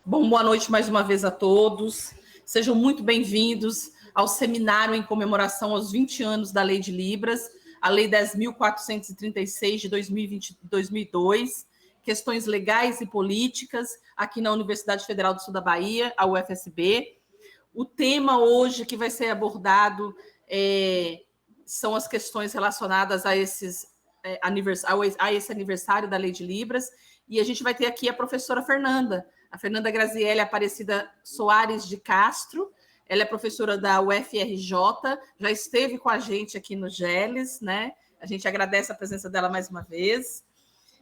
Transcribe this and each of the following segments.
Bom, boa noite mais uma vez a todos. Sejam muito bem-vindos ao seminário em comemoração aos 20 anos da Lei de Libras, a Lei 10.436 de 2002, questões legais e políticas, aqui na Universidade Federal do Sul da Bahia, a UFSB. O tema hoje que vai ser abordado são as questões relacionadas a esse aniversário da Lei de Libras, e a gente vai ter aqui a professora Fernanda Graziele Aparecida Soares de Castro. Ela é professora da UFRJ, já esteve com a gente aqui no GELES, né? A gente agradece a presença dela mais uma vez.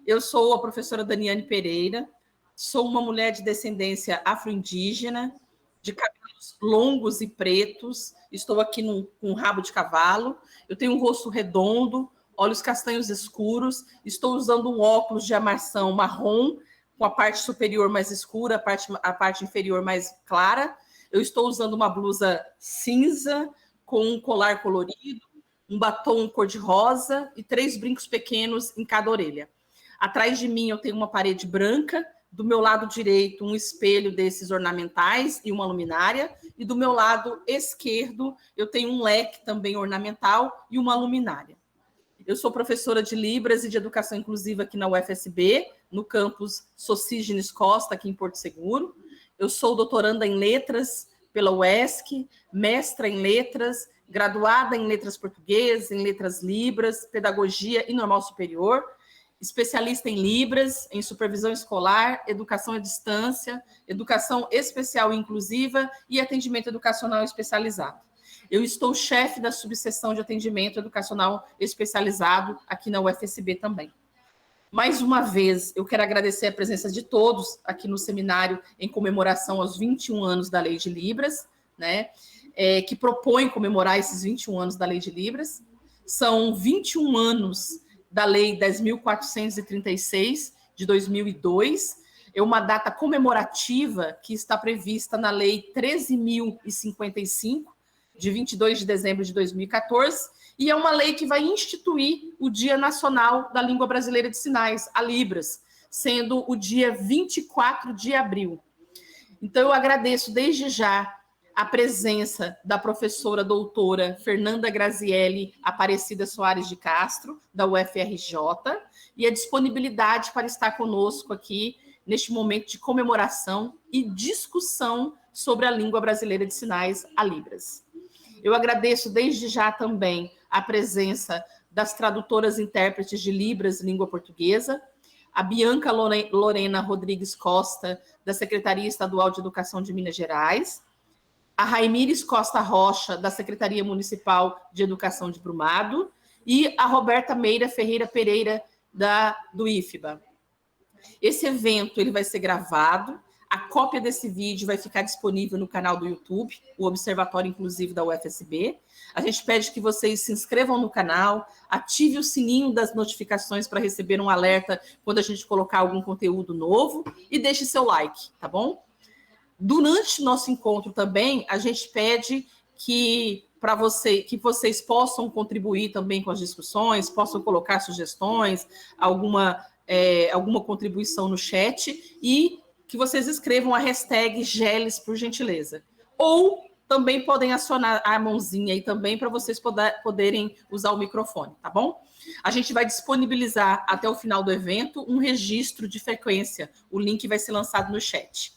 Eu sou a professora Daniane Pereira, sou uma mulher de descendência afro-indígena, de cabelos longos e pretos, estou aqui com um rabo de cavalo, eu tenho um rosto redondo, olhos castanhos escuros, estou usando um óculos de armação marrom, com a parte superior mais escura, a parte inferior mais clara. Eu estou usando uma blusa cinza, com um colar colorido, um batom cor-de-rosa e 3 brincos pequenos em cada orelha. Atrás de mim eu tenho uma parede branca, do meu lado direito um espelho desses ornamentais e uma luminária, e do meu lado esquerdo eu tenho um leque também ornamental e uma luminária. Eu sou professora de Libras e de Educação Inclusiva aqui na UFSB, no campus Socígenes Costa, aqui em Porto Seguro. Eu sou doutoranda em Letras pela UESC, mestra em Letras, graduada em Letras Portuguesas, em Letras Libras, Pedagogia e Normal Superior, especialista em Libras, em Supervisão Escolar, Educação à Distância, Educação Especial e Inclusiva e Atendimento Educacional Especializado. Eu estou chefe da subseção de atendimento educacional especializado aqui na UFSB também. Mais uma vez, eu quero agradecer a presença de todos aqui no seminário em comemoração aos 21 anos da Lei de Libras, né, que propõe comemorar esses 21 anos da Lei de Libras. São 21 anos da Lei 10.436 de 2002, é uma data comemorativa que está prevista na Lei 13.055, de 22 de dezembro de 2014, e é uma lei que vai instituir o Dia Nacional da Língua Brasileira de Sinais, a Libras, sendo o dia 24 de abril. Então, eu agradeço desde já a presença da professora doutora Fernanda Graziele Aparecida Soares de Castro, da UFRJ, e a disponibilidade para estar conosco aqui neste momento de comemoração e discussão sobre a língua brasileira de sinais, a Libras. Eu agradeço desde já também a presença das tradutoras e intérpretes de Libras, língua portuguesa, a Bianca Lorena Rodrigues Costa, da Secretaria Estadual de Educação de Minas Gerais, a Raimires Costa Rocha, da Secretaria Municipal de Educação de Brumado, e a Roberta Meira Ferreira Pereira, do IFBA. Esse evento ele vai ser gravado, a cópia desse vídeo vai ficar disponível no canal do YouTube, o Observatório Inclusivo da UFSB. A gente pede que vocês se inscrevam no canal, ative o sininho das notificações para receber um alerta quando a gente colocar algum conteúdo novo e deixe seu like, tá bom? Durante nosso encontro também, a gente pede que vocês possam contribuir também com as discussões, possam colocar sugestões, alguma contribuição no chat e que vocês escrevam a hashtag GELES, por gentileza. Ou também podem acionar a mãozinha aí também para vocês poderem usar o microfone, tá bom? A gente vai disponibilizar até o final do evento um registro de frequência. O link vai ser lançado no chat.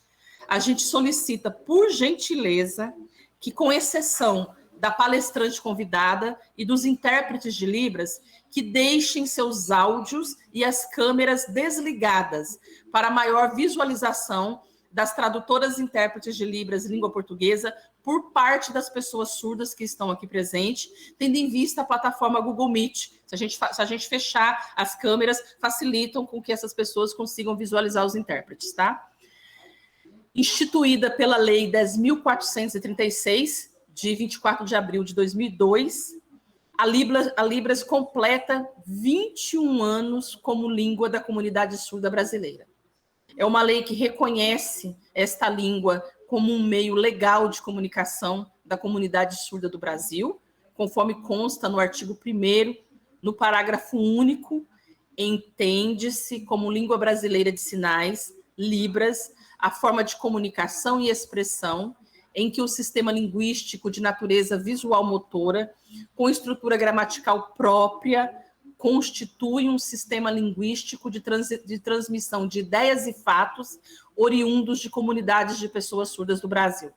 A gente solicita, por gentileza, que com exceção da palestrante convidada e dos intérpretes de Libras, que deixem seus áudios e as câmeras desligadas para maior visualização das tradutoras e intérpretes de Libras língua portuguesa por parte das pessoas surdas que estão aqui presentes, tendo em vista a plataforma Google Meet. Se a gente fechar as câmeras, facilitam com que essas pessoas consigam visualizar os intérpretes, tá? Instituída pela Lei 10.436, de 24 de abril de 2002, a Libras completa 21 anos como língua da comunidade surda brasileira. É uma lei que reconhece esta língua como um meio legal de comunicação da comunidade surda do Brasil, conforme consta no artigo 1º, no parágrafo único, entende-se como língua brasileira de sinais, Libras, a forma de comunicação e expressão em que o sistema linguístico de natureza visual-motora, com estrutura gramatical própria, constitui um sistema linguístico de transmissão de ideias e fatos oriundos de comunidades de pessoas surdas do Brasil.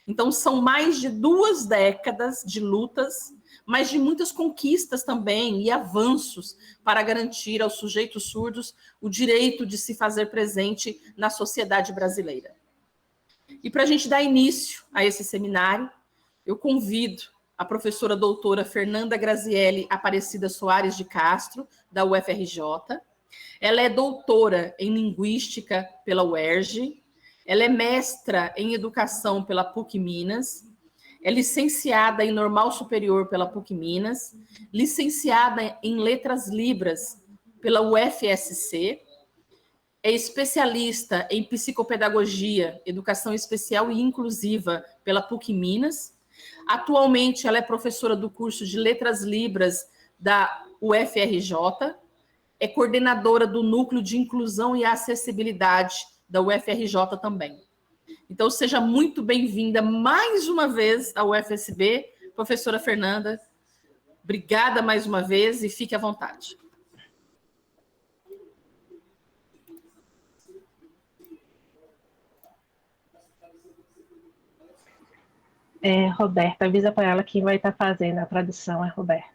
Então, são mais de 2 décadas de lutas, mas de muitas conquistas também e avanços para garantir aos sujeitos surdos o direito de se fazer presente na sociedade brasileira. E para a gente dar início a esse seminário, eu convido a professora doutora Fernanda Graziele Aparecida Soares de Castro, da UFRJ. Ela é doutora em Linguística pela UERJ, ela é mestra em Educação pela PUC Minas, é licenciada em Normal Superior pela PUC Minas, licenciada em Letras Libras pela UFSC, é especialista em Psicopedagogia, Educação Especial e Inclusiva pela PUC Minas. Atualmente, ela é professora do curso de Letras Libras da UFRJ, é coordenadora do Núcleo de Inclusão e Acessibilidade da UFRJ também. Então, seja muito bem-vinda mais uma vez ao UFSB, professora Fernanda. Obrigada mais uma vez e fique à vontade. Roberta, avisa para ela quem vai estar fazendo a tradução, é Roberta.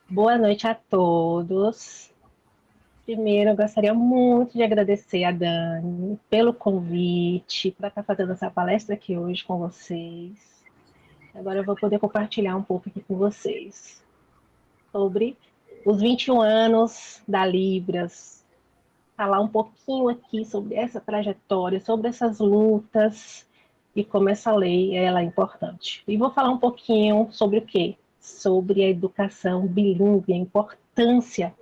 Boa noite a todos. Primeiro, eu gostaria muito de agradecer a Dani pelo convite para estar fazendo essa palestra aqui hoje com vocês. Agora eu vou poder compartilhar um pouco aqui com vocês sobre os 21 anos da Libras, falar um pouquinho aqui sobre essa trajetória, sobre essas lutas e como essa lei ela é importante. E vou falar um pouquinho sobre o quê? Sobre a educação bilíngue, a importância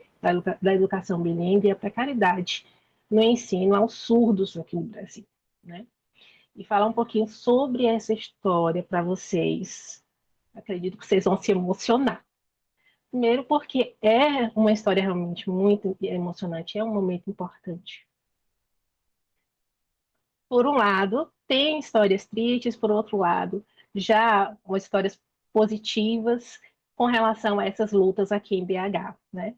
da educação bilíngue e a precariedade no ensino aos surdos aqui no Brasil, né? E falar um pouquinho sobre essa história para vocês. Acredito que vocês vão se emocionar. Primeiro porque é uma história realmente muito emocionante, é um momento importante. Por um lado, tem histórias tristes, por outro lado, já umas histórias positivas com relação a essas lutas aqui em BH, né?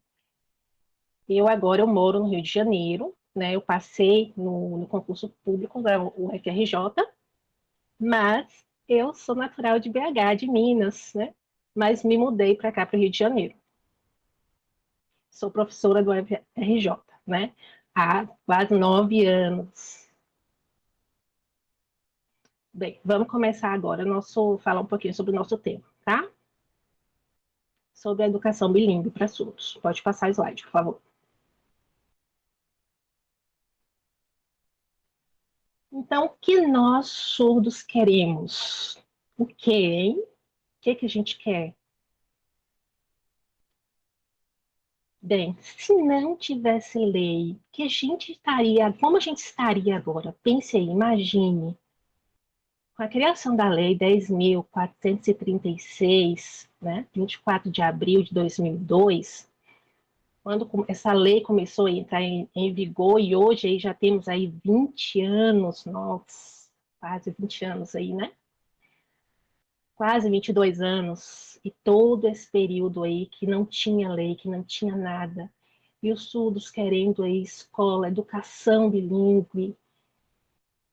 Eu moro no Rio de Janeiro, né? Eu passei no concurso público da UFRJ, mas eu sou natural de BH, de Minas, né? Mas me mudei para cá, para o Rio de Janeiro. Sou professora do UFRJ, né? Há quase 9 anos. Bem, vamos começar agora falar um pouquinho sobre o nosso tema, tá? Sobre a educação bilíngue para surdos. Pode passar o slide, por favor. Então, o que nós surdos queremos? O quê, hein? O que a gente quer? Bem, se não tivesse lei, como a gente estaria agora? Pense aí, imagine. Com a criação da Lei 10.436, né, 24 de abril de 2002, quando essa lei começou a entrar em vigor, e hoje aí já temos aí 20 anos, nossa, quase 20 anos aí, né? Quase 22 anos, e todo esse período aí que não tinha lei, que não tinha nada, e os surdos querendo aí escola, educação bilíngue,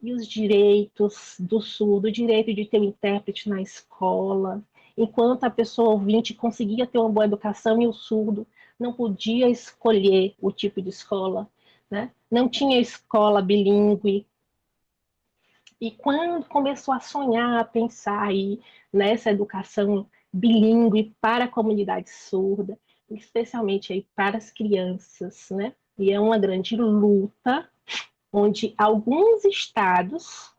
e os direitos do surdo, o direito de ter um intérprete na escola, enquanto a pessoa ouvinte conseguia ter uma boa educação e o surdo não podia escolher o tipo de escola, né? Não tinha escola bilíngue. E quando começou a sonhar, a pensar aí nessa educação bilíngue para a comunidade surda, especialmente aí para as crianças, né? E é uma grande luta, onde alguns estados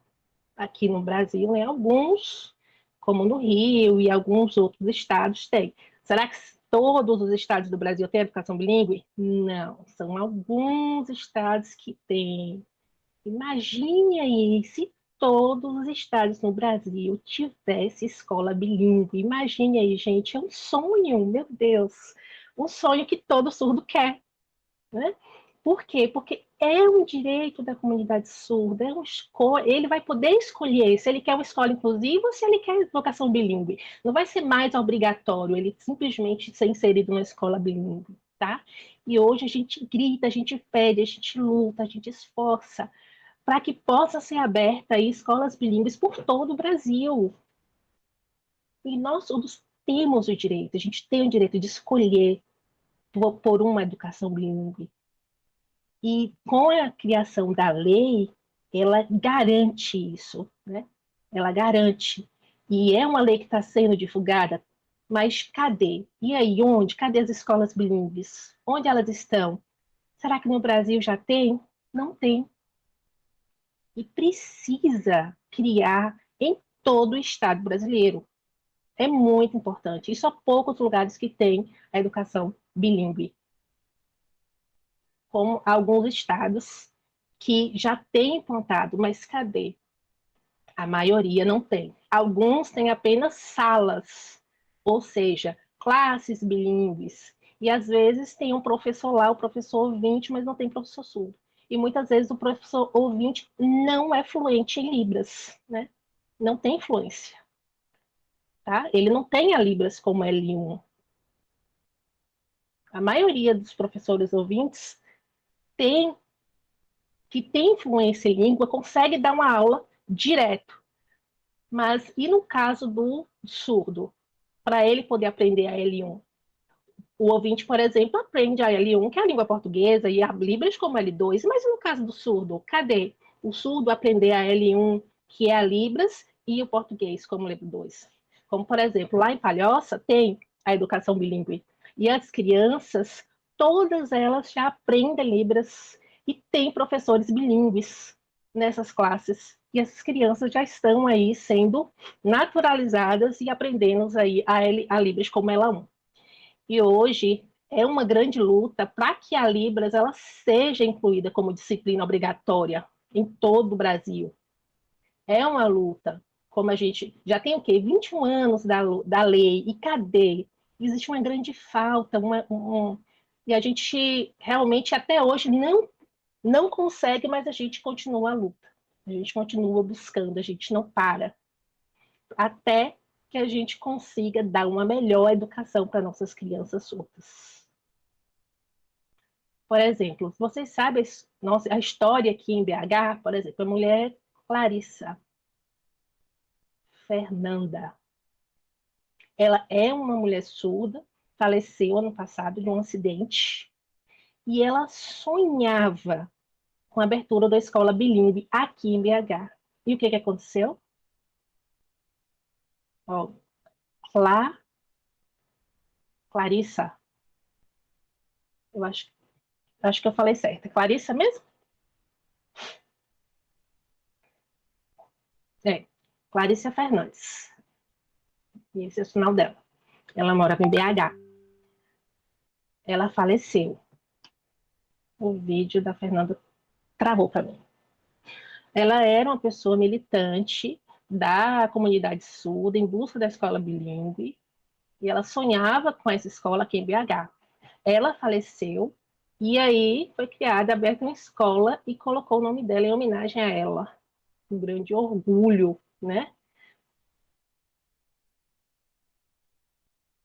aqui no Brasil, né, alguns, como no Rio e alguns outros estados, têm. Será que todos os estados do Brasil têm educação bilíngue? Não, são alguns estados que têm. Imagine aí se todos os estados no Brasil tivessem escola bilíngue. Imagine aí, gente, é um sonho, meu Deus. Um sonho que todo surdo quer, né? Por quê? Porque é um direito da comunidade surda, ele vai poder escolher se ele quer uma escola inclusiva ou se ele quer educação bilíngue. Não vai ser mais obrigatório ele simplesmente ser inserido numa escola bilíngue, tá? E hoje a gente grita, a gente pede, a gente luta, a gente esforça para que possa ser aberta aí escolas bilíngues por todo o Brasil. E nós todos temos o direito, a gente tem o direito de escolher por uma educação bilíngue. E com a criação da lei, ela garante isso, né? Ela garante. E é uma lei que está sendo divulgada, mas cadê? E aí, onde? Cadê as escolas bilíngues? Onde elas estão? Será que no Brasil já tem? Não tem. E precisa criar em todo o Estado brasileiro. É muito importante. E só poucos lugares que têm a educação bilíngue, como alguns estados que já têm implantado, mas cadê? A maioria não tem. Alguns têm apenas salas, ou seja, classes bilíngues. E às vezes tem um professor lá, o professor ouvinte, mas não tem professor surdo. E muitas vezes o professor ouvinte não é fluente em Libras, né? Não tem fluência, tá? Ele não tem a Libras como L1. A maioria dos professores ouvintes tem que tem influência em língua consegue dar uma aula direto. Mas e no caso do surdo? Para ele poder aprender a L1? O ouvinte, por exemplo, aprende a L1, que é a língua portuguesa, e a Libras como L2, mas no caso do surdo, cadê? O surdo aprender a L1, que é a Libras, e o português como L2. Como, por exemplo, lá em Palhoça tem a educação bilíngue. E as crianças, todas elas já aprendem Libras e tem professores bilíngues nessas classes. E essas crianças já estão aí sendo naturalizadas e aprendendo aí a Libras como L1. E hoje é uma grande luta para que a Libras ela seja incluída como disciplina obrigatória em todo o Brasil. É uma luta, como a gente já tem o quê? 21 anos da lei, e cadê? Existe uma grande falta, e a gente realmente até hoje não consegue, mas a gente continua a luta. A gente continua buscando, a gente não para. Até que a gente consiga dar uma melhor educação para nossas crianças surdas. Por exemplo, vocês sabem a história aqui em BH, por exemplo, a mulher Clarissa Fernanda. Ela é uma mulher surda, faleceu ano passado de um acidente, e ela sonhava com a abertura da escola bilíngue aqui em BH. E o que aconteceu? Ó, Clarissa, eu acho que eu falei certo. É Clarissa mesmo? É, Clarissa Fernandes. E esse é o sinal dela. Ela mora em BH. Ela faleceu. O vídeo da Fernanda travou para mim. Ela era uma pessoa militante da comunidade surda em busca da escola bilíngue e ela sonhava com essa escola aqui em BH. Ela faleceu e aí foi criada, aberta uma escola e colocou o nome dela em homenagem a ela. Um grande orgulho, né?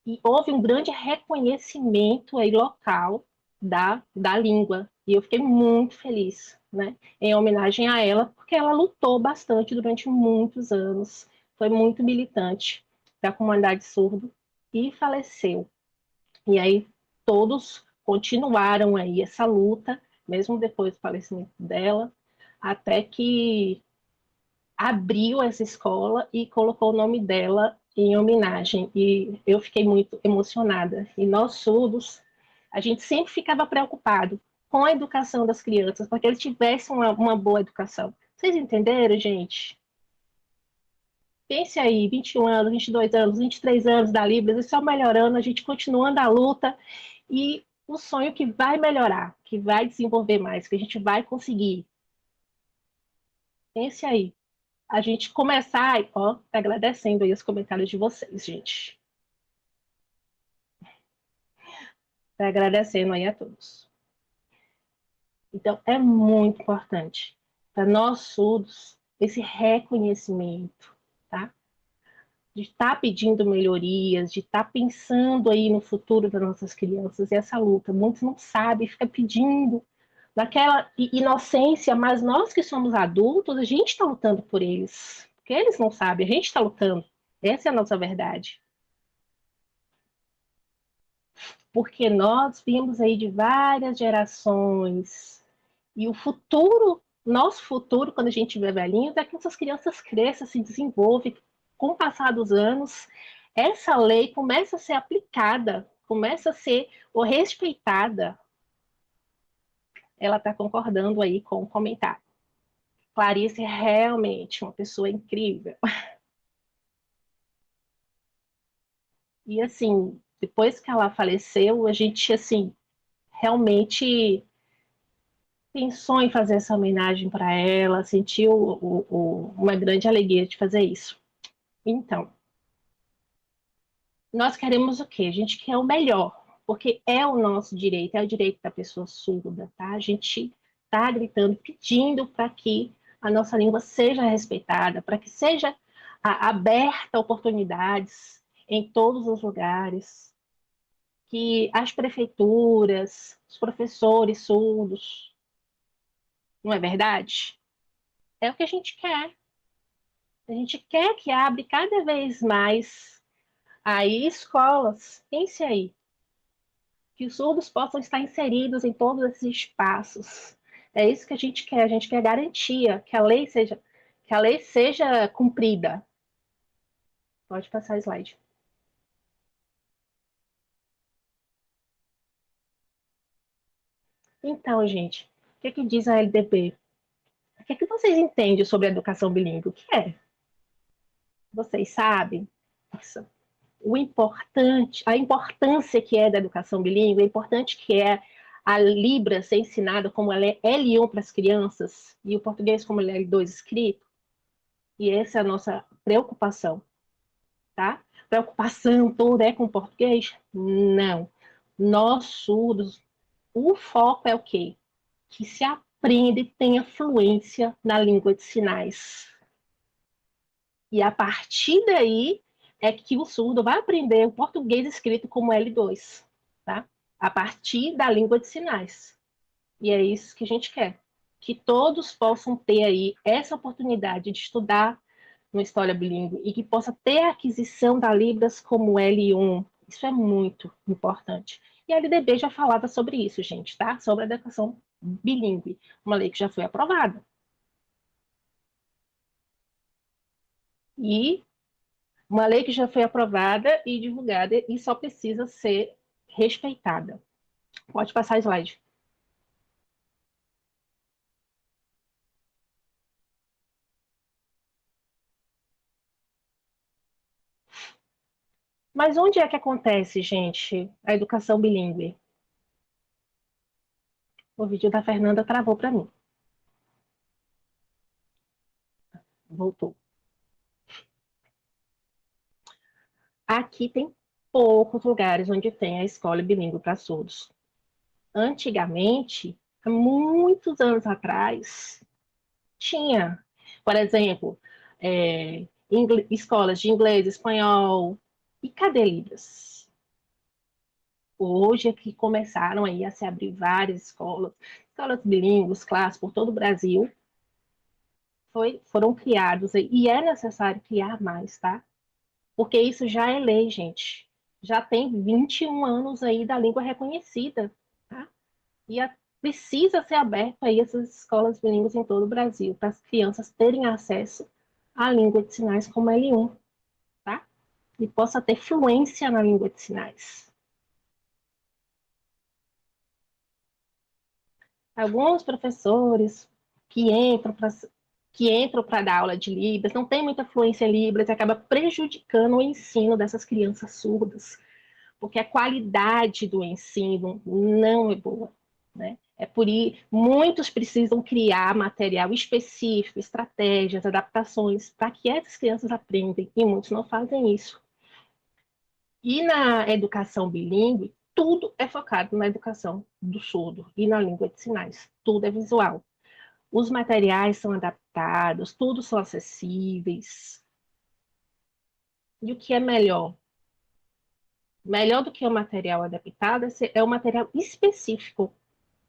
E houve um grande reconhecimento aí local da língua. E eu fiquei muito feliz, né? Em homenagem a ela, porque ela lutou bastante durante muitos anos, foi muito militante da comunidade surda e faleceu. E aí todos continuaram aí essa luta, mesmo depois do falecimento dela, até que abriu essa escola e colocou o nome dela em homenagem. E eu fiquei muito emocionada. E nós surdos, a gente sempre ficava preocupado com a educação das crianças, para que eles tivessem uma boa educação. Vocês entenderam, gente? Pense aí, 21 anos, 22 anos, 23 anos da Libras, e só melhorando, a gente continuando a luta, e o sonho que vai melhorar, que vai desenvolver mais, que a gente vai conseguir. Pense aí. A gente começar, ó, agradecendo aí os comentários de vocês, gente. Agradecendo aí a todos. Então, é muito importante para nós surdos esse reconhecimento, tá? De estar pedindo melhorias, de estar pensando aí no futuro das nossas crianças, e essa luta. Muitos não sabem, fica pedindo daquela inocência, mas nós que somos adultos, a gente está lutando por eles. Porque eles não sabem, a gente está lutando. Essa é a nossa verdade. Porque nós vimos aí de várias gerações, e o futuro, nosso futuro, quando a gente tiver velhinho, é que essas crianças cresçam, se desenvolvem. Com o passar dos anos, essa lei começa a ser aplicada, começa a ser respeitada. Ela está concordando aí com o comentário. Clarice é realmente uma pessoa incrível. E assim, depois que ela faleceu, a gente assim realmente pensou em fazer essa homenagem para ela, sentiu uma grande alegria de fazer isso. Então, nós queremos o quê? A gente quer o melhor, porque é o nosso direito, é o direito da pessoa surda, tá? A gente está gritando, pedindo para que a nossa língua seja respeitada, para que seja aberta oportunidades em todos os lugares, que as prefeituras, os professores surdos, não é verdade? É o que a gente quer. A gente quer que abra cada vez mais aí escolas, pense aí, que os surdos possam estar inseridos em todos esses espaços. É isso que a gente quer garantia que a lei seja cumprida. Pode passar o slide. Então, gente, o que diz a LDB? O que vocês entendem sobre a educação bilíngue? O que é? Vocês sabem? Nossa, a importância que é da educação bilíngue, a importante que é a Libra ser ensinada como ela é L1 para as crianças e o português como ele é L2 escrito. E essa é a nossa preocupação, tá? Preocupação toda é com o português? Não. Nós surdos, o foco é o quê? Que se aprenda e tenha fluência na língua de sinais. E a partir daí é que o surdo vai aprender o português escrito como L2, tá? A partir da língua de sinais. E é isso que a gente quer. Que todos possam ter aí essa oportunidade de estudar uma história bilíngue e que possa ter a aquisição da Libras como L1. Isso é muito importante. E a LDB já falava sobre isso, gente, tá? Sobre a educação bilíngue. Uma lei que já foi aprovada. E uma lei que já foi aprovada e divulgada e só precisa ser respeitada. Pode passar o slide. Mas onde é que acontece, gente, a educação bilíngue? O vídeo da Fernanda travou para mim. Voltou. Aqui tem poucos lugares onde tem a escola bilíngue para surdos. Antigamente, há muitos anos atrás, tinha, por exemplo, escolas de inglês, espanhol, e cadê Libras? Hoje é que começaram aí a se abrir várias escolas, escolas bilíngues, classes por todo o Brasil, foram criados aí, e é necessário criar mais, tá? Porque isso já é lei, gente. Já tem 21 anos aí da língua reconhecida, tá? E precisa ser aberto aí essas escolas bilíngues em todo o Brasil, para as crianças terem acesso à língua de sinais como L1, tá? E possa ter fluência na língua de sinais. Alguns professores que entram para dar aula de Libras, não tem muita fluência em Libras e acaba prejudicando o ensino dessas crianças surdas, porque a qualidade do ensino não é boa, né? É por isso muitos precisam criar material específico, estratégias, adaptações para que essas crianças aprendam e muitos não fazem isso. E na educação bilíngue, tudo é focado na educação do surdo e na língua de sinais. Tudo é visual. Os materiais são adaptados, tudo são acessíveis. E o que é melhor? Melhor do que o material adaptado é o material específico,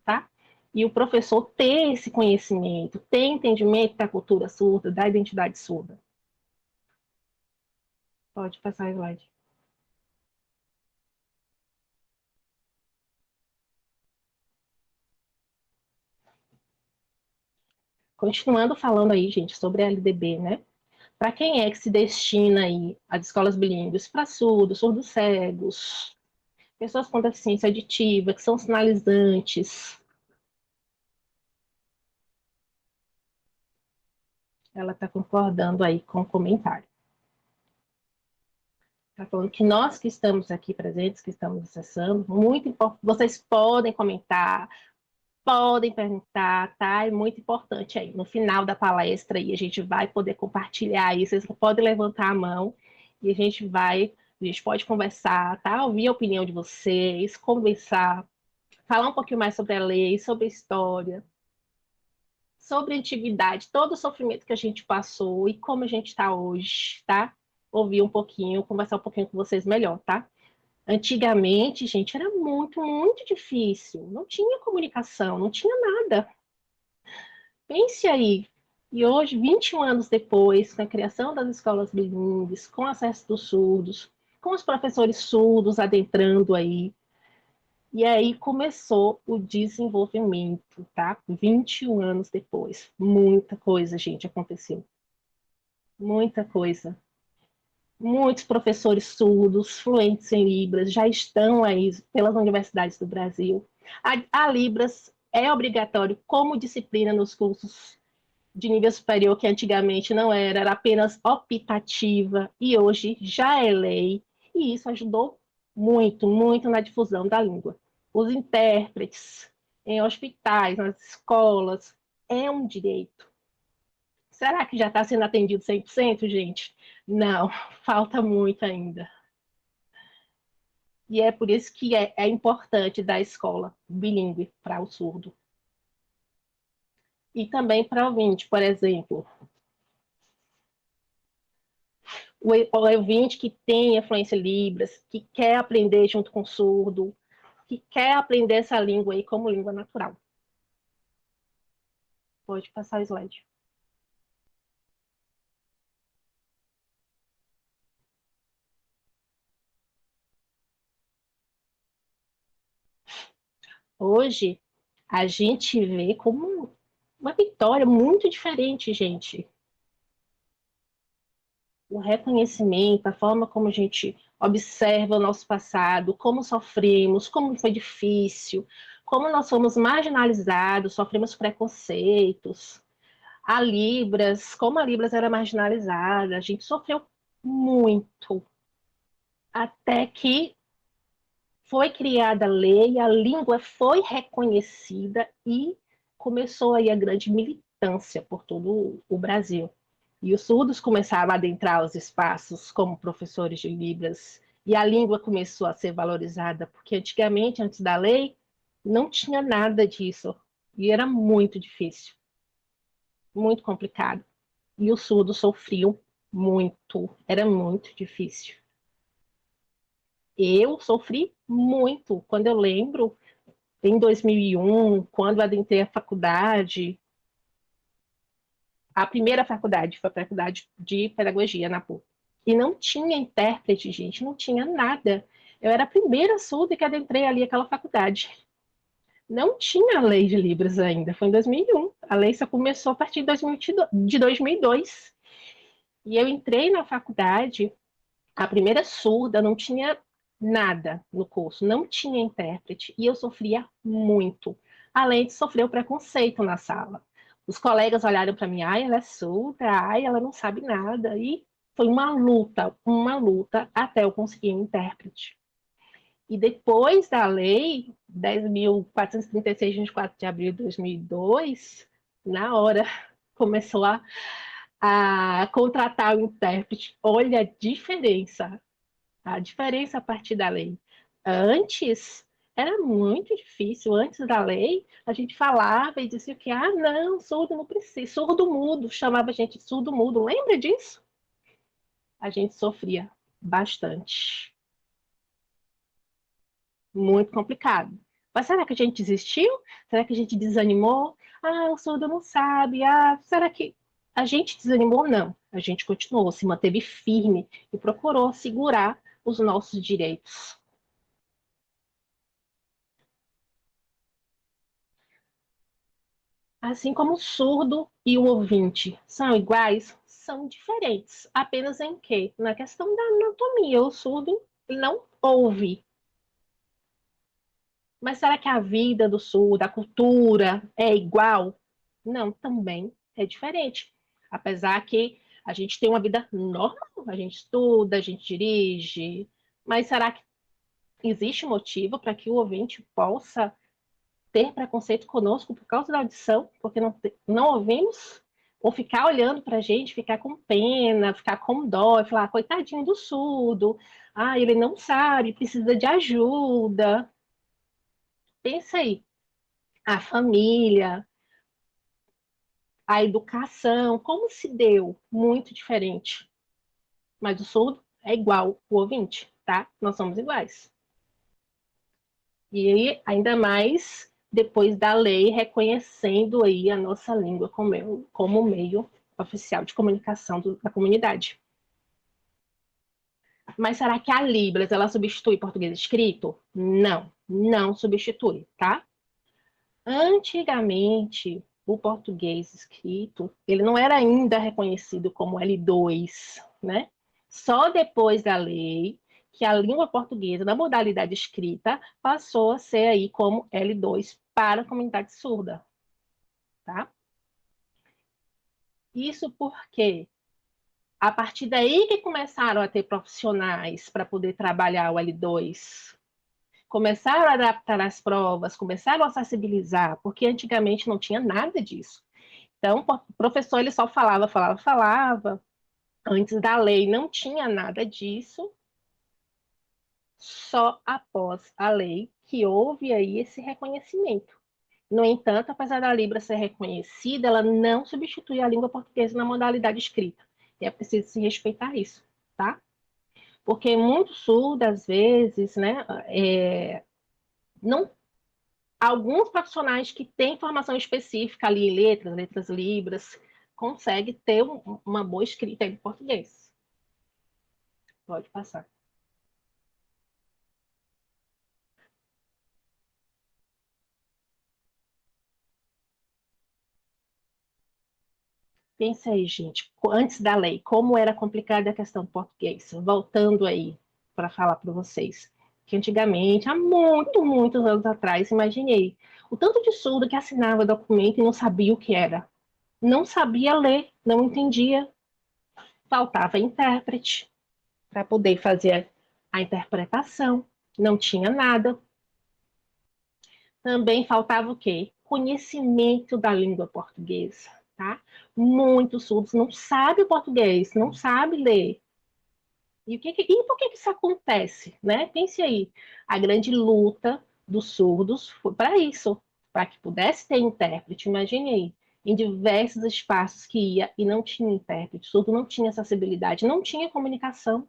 tá? E o professor ter esse conhecimento, ter entendimento da cultura surda, da identidade surda. Pode passar o slide. Continuando falando aí, gente, sobre a LDB, né? Para quem é que se destina aí as escolas bilíngues? Para surdos, surdos cegos, pessoas com deficiência auditiva, que são sinalizantes. Ela está concordando aí com o comentário. Está falando que nós que estamos aqui presentes, que estamos acessando, muito importante, vocês podem comentar, podem perguntar, tá? É muito importante aí. No final da palestra aí, a gente vai poder compartilhar isso, vocês podem levantar a mão e a gente pode conversar, tá? Ouvir a opinião de vocês, conversar, falar um pouquinho mais sobre a lei, sobre a história, sobre a antiguidade, todo o sofrimento que a gente passou e como a gente está hoje, tá? Ouvir um pouquinho, conversar um pouquinho com vocês melhor, tá? Antigamente, gente, era muito, muito difícil. Não tinha comunicação, não tinha nada. Pense aí. E hoje, 21 anos depois, com a criação das escolas bilíngues, com o acesso dos surdos, com os professores surdos adentrando aí, e aí começou o desenvolvimento, tá? 21 anos depois. Muita coisa, gente, aconteceu. Muita coisa. Muitos professores surdos, fluentes em Libras, já estão aí pelas universidades do Brasil. A Libras é obrigatório como disciplina nos cursos de nível superior, que antigamente não era, era apenas optativa, e hoje já é lei, e isso ajudou muito, muito na difusão da língua. Os intérpretes em hospitais, nas escolas, é um direito. Será que já está sendo atendido 100%, gente? Não, falta muito ainda. E é por isso que é importante dar escola bilíngue para o surdo. E também para o ouvinte, por exemplo. O ouvinte que tem a fluência Libras, que quer aprender junto com o surdo, que quer aprender essa língua aí como língua natural. Pode passar o slide. Hoje, a gente vê como uma vitória muito diferente, gente. O reconhecimento, a forma como a gente observa o nosso passado, como sofremos, como foi difícil, como nós fomos marginalizados, sofremos preconceitos. Como a Libras era marginalizada, a gente sofreu muito, até que foi criada a lei, a língua foi reconhecida e começou aí a grande militância por todo o Brasil. E os surdos começaram a adentrar os espaços como professores de Libras, e a língua começou a ser valorizada, porque antigamente, antes da lei, não tinha nada disso, e era muito difícil, muito complicado. E os surdos sofriam muito, era muito difícil. Eu sofri muito, quando eu lembro, em 2001, quando adentrei a faculdade, a primeira faculdade foi a faculdade de pedagogia na PUC. E não tinha intérprete, gente, não tinha nada. Eu era a primeira surda que adentrei ali aquela faculdade. Não tinha a lei de Libras ainda, foi em 2001. A lei só começou a partir de 2002. E eu entrei na faculdade, a primeira surda, não tinha nada no curso, não tinha intérprete, e eu sofria muito, além de sofrer o preconceito na sala. Os colegas olharam para mim, ai, ela é surda, ai, ela não sabe nada, e foi uma luta até eu conseguir um intérprete. E depois da lei 10.436, 24 de abril de 2002, na hora começou a contratar o intérprete. Olha a diferença a partir da lei. Antes era muito difícil. Antes da lei, a gente falava e dizia que, ah, não, surdo não precisa, surdo mudo, chamava a gente de surdo mudo. Lembra disso? A gente sofria bastante. Muito complicado. Mas será que a gente desistiu? Será que a gente desanimou? Ah, o surdo não sabe. Ah, será que a gente desanimou? Não. A gente continuou, se manteve firme e procurou segurar os nossos direitos. Assim como o surdo e o ouvinte são iguais, são diferentes. Apenas em quê? Na questão da anatomia. O surdo não ouve. Mas será que a vida do surdo, a cultura é igual? Não, também é diferente. Apesar que a gente tem uma vida normal, a gente estuda, a gente dirige, mas será que existe motivo para que o ouvinte possa ter preconceito conosco por causa da audição, porque não ouvimos? Ou ficar olhando para a gente, ficar com pena, ficar com dó, e falar, coitadinho do surdo, ah, ele não sabe, precisa de ajuda. Pensa aí, a família, a educação, como se deu? Muito diferente. Mas o surdo é igual o ouvinte, tá? Nós somos iguais. E ainda mais depois da lei reconhecendo aí a nossa língua como meio oficial de comunicação da comunidade. Mas será que a Libras ela substitui português escrito? Não, não substitui, tá? Antigamente, o português escrito, ele não era ainda reconhecido como L2, né? Só depois da lei que a língua portuguesa da modalidade escrita passou a ser aí como L2 para a comunidade surda, tá? Isso porque a partir daí que começaram a ter profissionais para poder trabalhar o L2, começaram a adaptar as provas, começaram a sensibilizar, porque antigamente não tinha nada disso. Então, o professor ele só falava, falava, falava. Antes da lei não tinha nada disso. Só após a lei que houve aí esse reconhecimento. No entanto, apesar da Libra ser reconhecida, ela não substitui a língua portuguesa na modalidade escrita. E é preciso se respeitar isso, tá? Porque muito surdo, às vezes, né, não alguns profissionais que têm formação específica ali em letras, letras libras, conseguem ter uma boa escrita em português. Pode passar. Pensa aí, gente, antes da lei, como era complicada a questão do português. Voltando aí para falar para vocês, que antigamente, há muitos anos atrás, imaginei o tanto de surdo que assinava documento e não sabia o que era. Não sabia ler, não entendia. Faltava intérprete para poder fazer a interpretação. Não tinha nada. Também faltava o quê? Conhecimento da língua portuguesa, tá? Muitos surdos não sabem o português, não sabem ler. E por que isso acontece, né? Pense aí, a grande luta dos surdos foi para isso, para que pudesse ter intérprete. Imagine aí, em diversos espaços que ia e não tinha intérprete, o surdo não tinha acessibilidade, não tinha comunicação.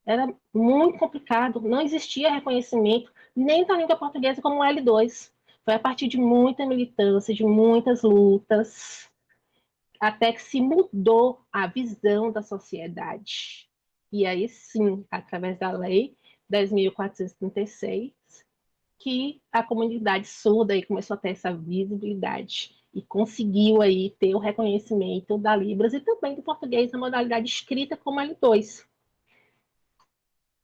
Era muito complicado, não existia reconhecimento nem da língua portuguesa como L2. Foi a partir de muita militância, de muitas lutas, até que se mudou a visão da sociedade. E aí sim, através da lei 10.436, que a comunidade surda aí começou a ter essa visibilidade e conseguiu aí ter o reconhecimento da Libras e também do português na modalidade escrita como L2.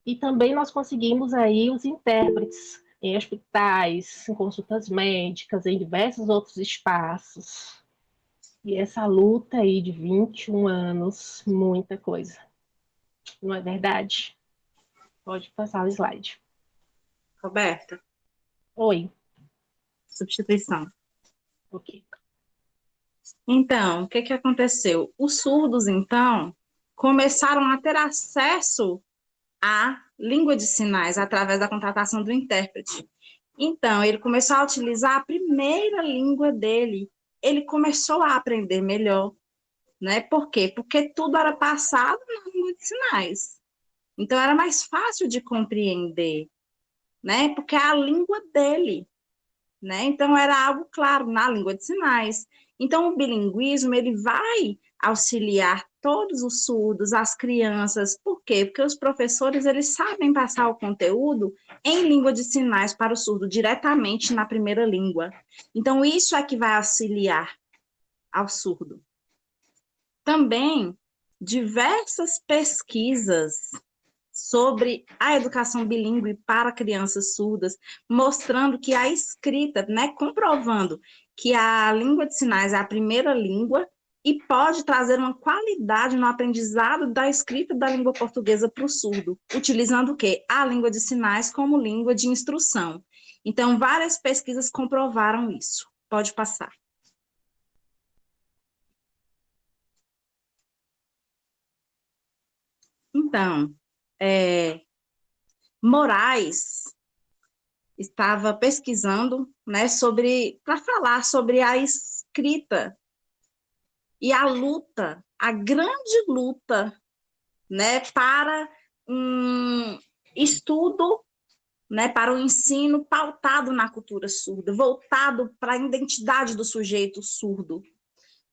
E também nós conseguimos aí os intérpretes em hospitais, em consultas médicas, em diversos outros espaços. E essa luta aí de 21 anos, muita coisa. Não é verdade? Pode passar o slide. Roberta, Oi. substituição. Ok. Então, o que que aconteceu? Os surdos, então, começaram a ter acesso a língua de sinais através da contratação do intérprete. Então, ele começou a utilizar a primeira língua dele. Ele começou a aprender melhor, né? Por quê? Porque tudo era passado na língua de sinais. Então, era mais fácil de compreender, né? Porque é a língua dele, né? Então, era algo claro na língua de sinais. Então, o bilinguismo, ele vai auxiliar todos os surdos, as crianças. Por quê? Porque os professores, eles sabem passar o conteúdo em língua de sinais para o surdo, diretamente na primeira língua. Então, isso é que vai auxiliar ao surdo. Também, diversas pesquisas sobre a educação bilíngue para crianças surdas, mostrando que a escrita, né, comprovando que a língua de sinais é a primeira língua e pode trazer uma qualidade no aprendizado da escrita da língua portuguesa para o surdo, utilizando o quê? A língua de sinais como língua de instrução. Então, várias pesquisas comprovaram isso. Pode passar. Então, Moraes estava pesquisando, né, para falar sobre a escrita e a luta, a grande luta, né, para um estudo, né, para o ensino pautado na cultura surda, voltado para a identidade do sujeito surdo.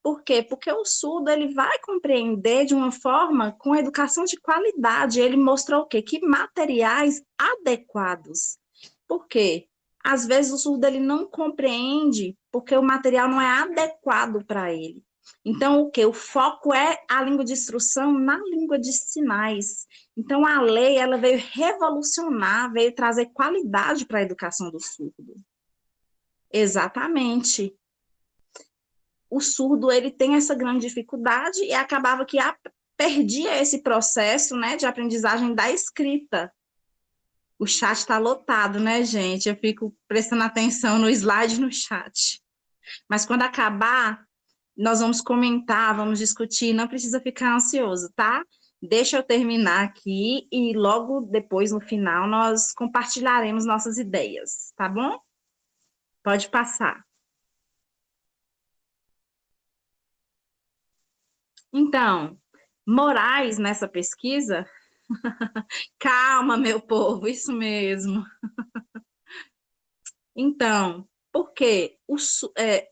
Por quê? Porque o surdo, ele vai compreender de uma forma com educação de qualidade. Ele mostrou o quê? Que materiais adequados. Por quê? Às vezes o surdo, ele não compreende porque o material não é adequado para ele. Então, o quê? O foco é a língua de instrução na língua de sinais. Então, a lei, ela veio revolucionar, veio trazer qualidade para a educação do surdo. Exatamente. O surdo, ele tem essa grande dificuldade e acabava que perdia esse processo, né, de aprendizagem da escrita. O chat está lotado, né, gente? Eu fico prestando atenção no slide e no chat. Mas quando acabar, nós vamos comentar, vamos discutir, não precisa ficar ansioso, tá? Deixa eu terminar aqui e logo depois, no final, nós compartilharemos nossas ideias, tá bom? Pode passar. Então, Moraes, nessa pesquisa, calma, meu povo, isso mesmo. Então, por quê?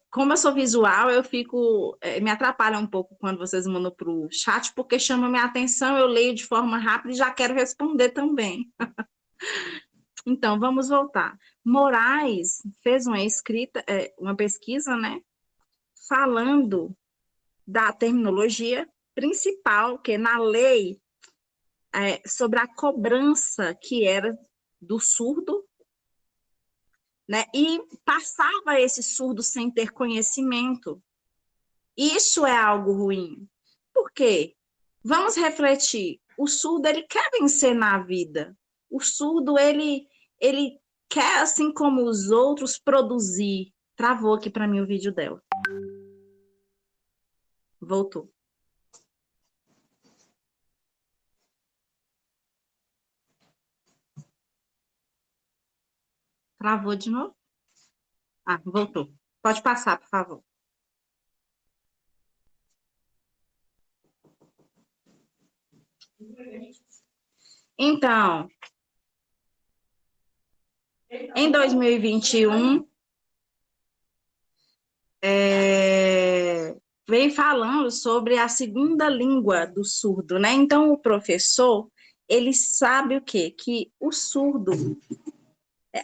Como eu sou visual, eu fico, me atrapalha um pouco quando vocês mandam para o chat, porque chama minha atenção, eu leio de forma rápida e já quero responder também. Então, vamos voltar. Moraes fez uma pesquisa, né, falando da terminologia principal, que na lei, sobre a cobrança que era do surdo, né? E passava esse surdo sem ter conhecimento. Isso é algo ruim. Por quê? Vamos refletir. O surdo, ele quer vencer na vida. O surdo, ele quer, assim como os outros, produzir. Travou aqui para mim o vídeo dela. Voltou. Travou de novo? Ah, voltou. Pode passar, por favor. Então, em 2021, vem falando sobre a segunda língua do surdo, né? Então, o professor, ele sabe o quê? Que o surdo,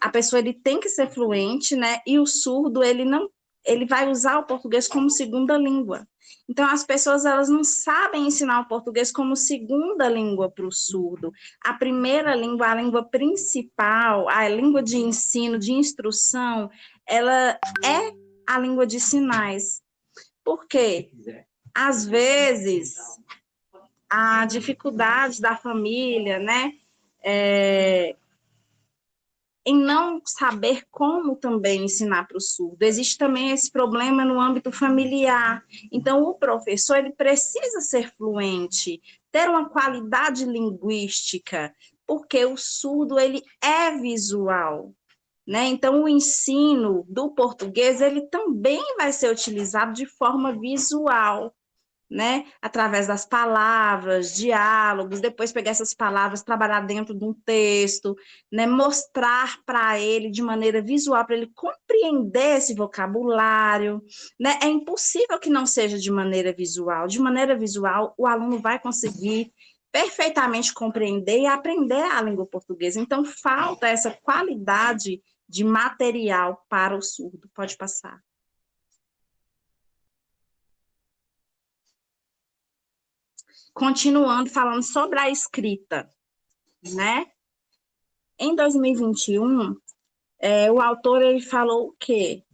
a pessoa, ele tem que ser fluente, né? E o surdo, ele vai usar o português como segunda língua. Então, as pessoas, elas não sabem ensinar o português como segunda língua para o surdo. A primeira língua, a língua principal, a língua de ensino, de instrução, ela é a língua de sinais. Por quê? Às vezes, a dificuldade da família, né, em não saber como também ensinar para o surdo. Existe também esse problema no âmbito familiar. Então, o professor, ele precisa ser fluente, ter uma qualidade linguística, porque o surdo ele é visual, né? Então, o ensino do português ele também vai ser utilizado de forma visual, né? Através das palavras, diálogos, depois pegar essas palavras, trabalhar dentro de um texto, né? Mostrar para ele de maneira visual, para ele compreender esse vocabulário, né? É impossível que não seja de maneira visual. De maneira visual, o aluno vai conseguir perfeitamente compreender e aprender a língua portuguesa. Então, falta essa qualidade de material para o surdo. Pode passar. Continuando falando sobre a escrita, né? Em 2021, o autor ele falou o quê?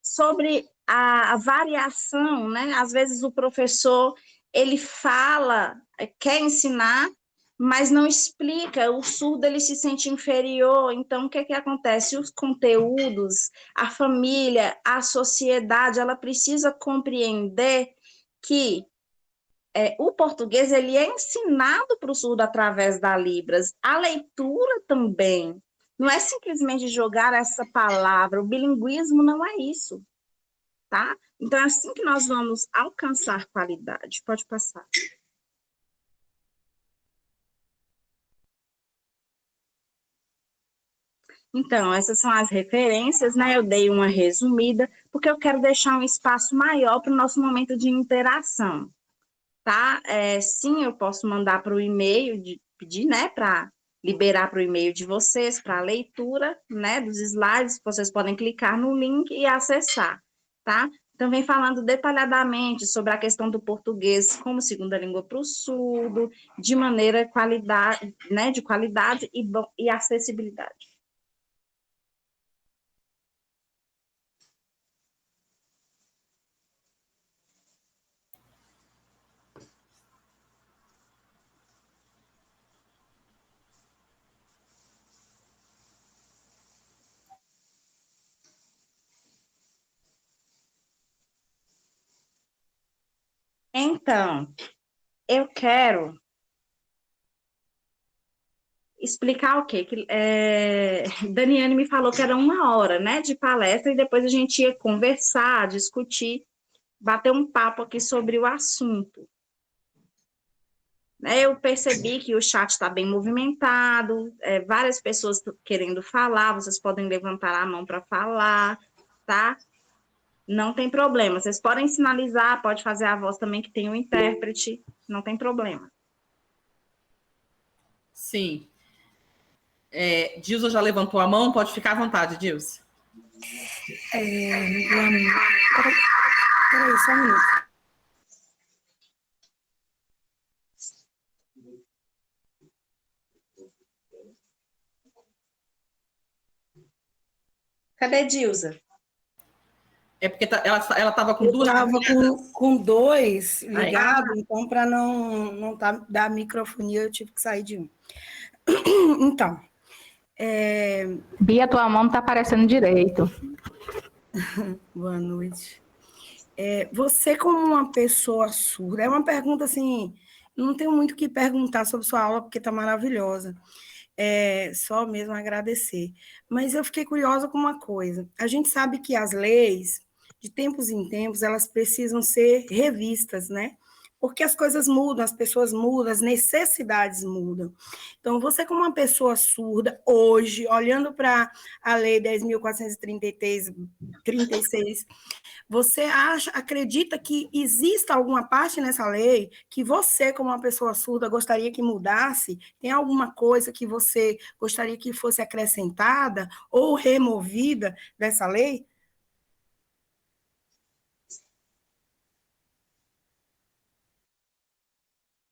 Sobre a variação, né? Às vezes o professor ele fala, quer ensinar, mas não explica, o surdo ele se sente inferior, então o que acontece? Os conteúdos, a família, a sociedade, ela precisa compreender que o português ele é ensinado para o surdo através da Libras, a leitura também, não é simplesmente jogar essa palavra, o bilinguismo não é isso, tá? Então é assim que nós vamos alcançar qualidade. Pode passar. Então, essas são as referências, né? Eu dei uma resumida, porque eu quero deixar um espaço maior para o nosso momento de interação, tá? Sim, eu posso mandar para o e-mail, pedir, né, para liberar para o e-mail de vocês, para a leitura, né, dos slides, vocês podem clicar no link e acessar, tá? Também falando detalhadamente sobre a questão do português como segunda língua para o surdo, de maneira qualidade, né, de qualidade e acessibilidade. Então, eu quero explicar o quê? Daniane me falou que era 1 hora, né, de palestra, e depois a gente ia conversar, discutir, bater um papo aqui sobre o assunto. Eu percebi que o chat está bem movimentado, várias pessoas querendo falar, vocês podem levantar a mão para falar, tá? Não tem problema, vocês podem sinalizar, pode fazer a voz também que tem um intérprete, não tem problema. Sim. Dilson já levantou a mão, pode ficar à vontade, Dilson. Peraí, só um minuto. Cadê Dilza? É porque ela estava com duas. Eu estava com dois ligados, então, para não dar microfonia, eu tive que sair de um. Então. Bia, tua mão não está aparecendo direito. Boa noite. Você, como uma pessoa surda, é uma pergunta assim, não tenho muito o que perguntar sobre sua aula, porque está maravilhosa. Só mesmo agradecer. Mas eu fiquei curiosa com uma coisa. A gente sabe que as leis, de tempos em tempos, elas precisam ser revistas, né? Porque as coisas mudam, as pessoas mudam, as necessidades mudam. Então, você como uma pessoa surda, hoje, olhando para a Lei 10.436, você acredita que exista alguma parte nessa lei que você, como uma pessoa surda, gostaria que mudasse? Tem alguma coisa que você gostaria que fosse acrescentada ou removida dessa lei?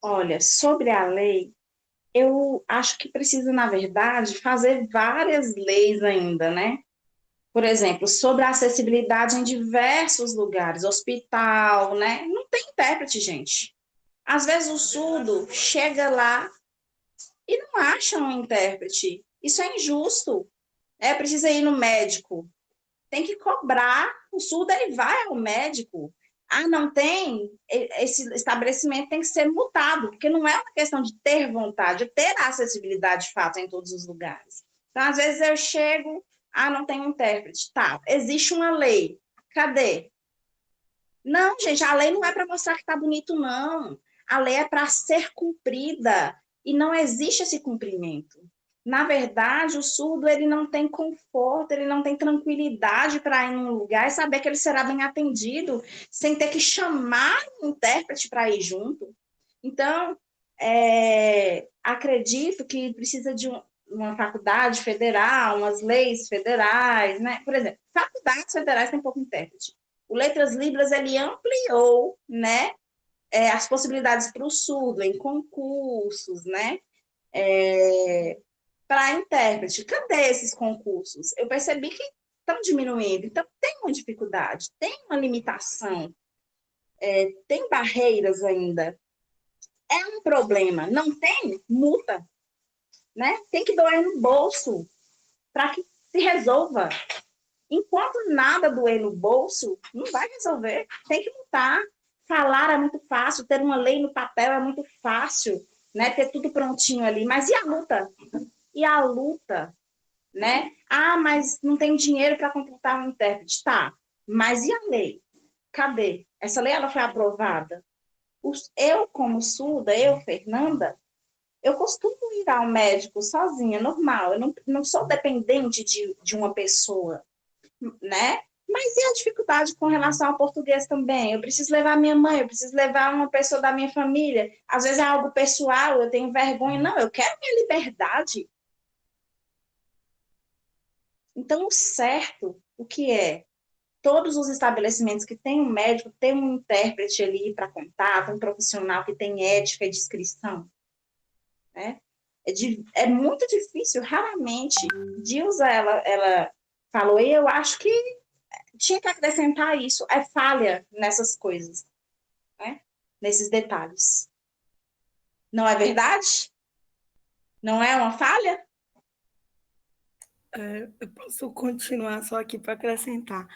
Olha, sobre a lei, eu acho que precisa, na verdade, fazer várias leis ainda, né? Por exemplo, sobre a acessibilidade em diversos lugares, hospital, né? Não tem intérprete, gente. Às vezes o surdo chega lá e não acha um intérprete. Isso é injusto. Precisa ir no médico. Tem que cobrar. O surdo ele vai ao médico. Ah, não tem, esse estabelecimento tem que ser multado, porque não é uma questão de ter vontade, de ter acessibilidade de fato em todos os lugares. Então, às vezes eu chego, não tem um intérprete. Tá, existe uma lei. Cadê? Não, gente, a lei não é para mostrar que está bonito, não. A lei é para ser cumprida e não existe esse cumprimento. Na verdade, o surdo ele não tem conforto, ele não tem tranquilidade para ir num lugar e saber que ele será bem atendido, sem ter que chamar um intérprete para ir junto. Então, acredito que precisa de uma faculdade federal, umas leis federais, né? Por exemplo, faculdades federais têm pouco intérprete. O Letras Libras, ele ampliou, né, as possibilidades para o surdo em concursos, né, para intérprete. Cadê esses concursos? Eu percebi que estão diminuindo, então tem uma dificuldade, tem uma limitação, tem barreiras ainda. É um problema. Não tem multa, né? Tem que doer no bolso para que se resolva. Enquanto nada doer no bolso, não vai resolver. Tem que lutar. Falar é muito fácil, ter uma lei no papel é muito fácil, né? Ter tudo prontinho ali. Mas e a luta? E a luta, né? Mas não tem dinheiro para contratar um intérprete. Tá, mas e a lei? Cadê? Essa lei ela foi aprovada. Eu, como surda, Fernanda, eu costumo ir ao médico sozinha, normal. Eu não sou dependente de uma pessoa, né? Mas e a dificuldade com relação ao português também? Eu preciso levar minha mãe, eu preciso levar uma pessoa da minha família. Às vezes é algo pessoal, eu tenho vergonha. Não, eu quero minha liberdade. Então, o certo, o que é? Todos os estabelecimentos que têm um médico, têm um intérprete ali para contato, um profissional que tem ética e discrição. Né? É muito difícil, raramente. Dilza, ela falou, e eu acho que tinha que acrescentar isso, falha nessas coisas, né? Nesses detalhes. Não é verdade? Não é uma falha? Eu posso continuar só aqui para acrescentar.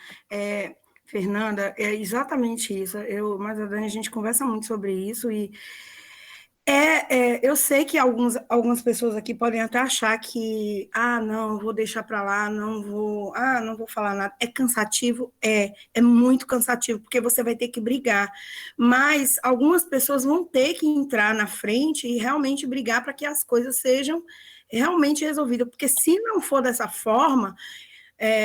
Fernanda, é exatamente isso. Mas a Dani, a gente conversa muito sobre isso e eu sei que algumas pessoas aqui podem até achar que, não, vou deixar para lá, não vou falar nada. É cansativo? É muito cansativo, porque você vai ter que brigar. Mas algumas pessoas vão ter que entrar na frente e realmente brigar para que as coisas sejam realmente resolvidas, porque se não for dessa forma,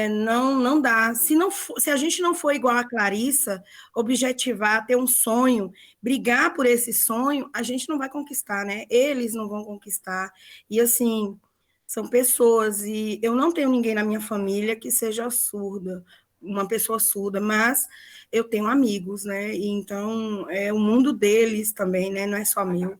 não dá. Se a gente não for igual a Clarissa, objetivar, ter um sonho, brigar por esse sonho, a gente não vai conquistar, né? Eles não vão conquistar. E, assim, são pessoas, e eu não tenho ninguém na minha família que seja surda, uma pessoa surda, mas eu tenho amigos, né? E então, é o mundo deles também, né? Não é só meu.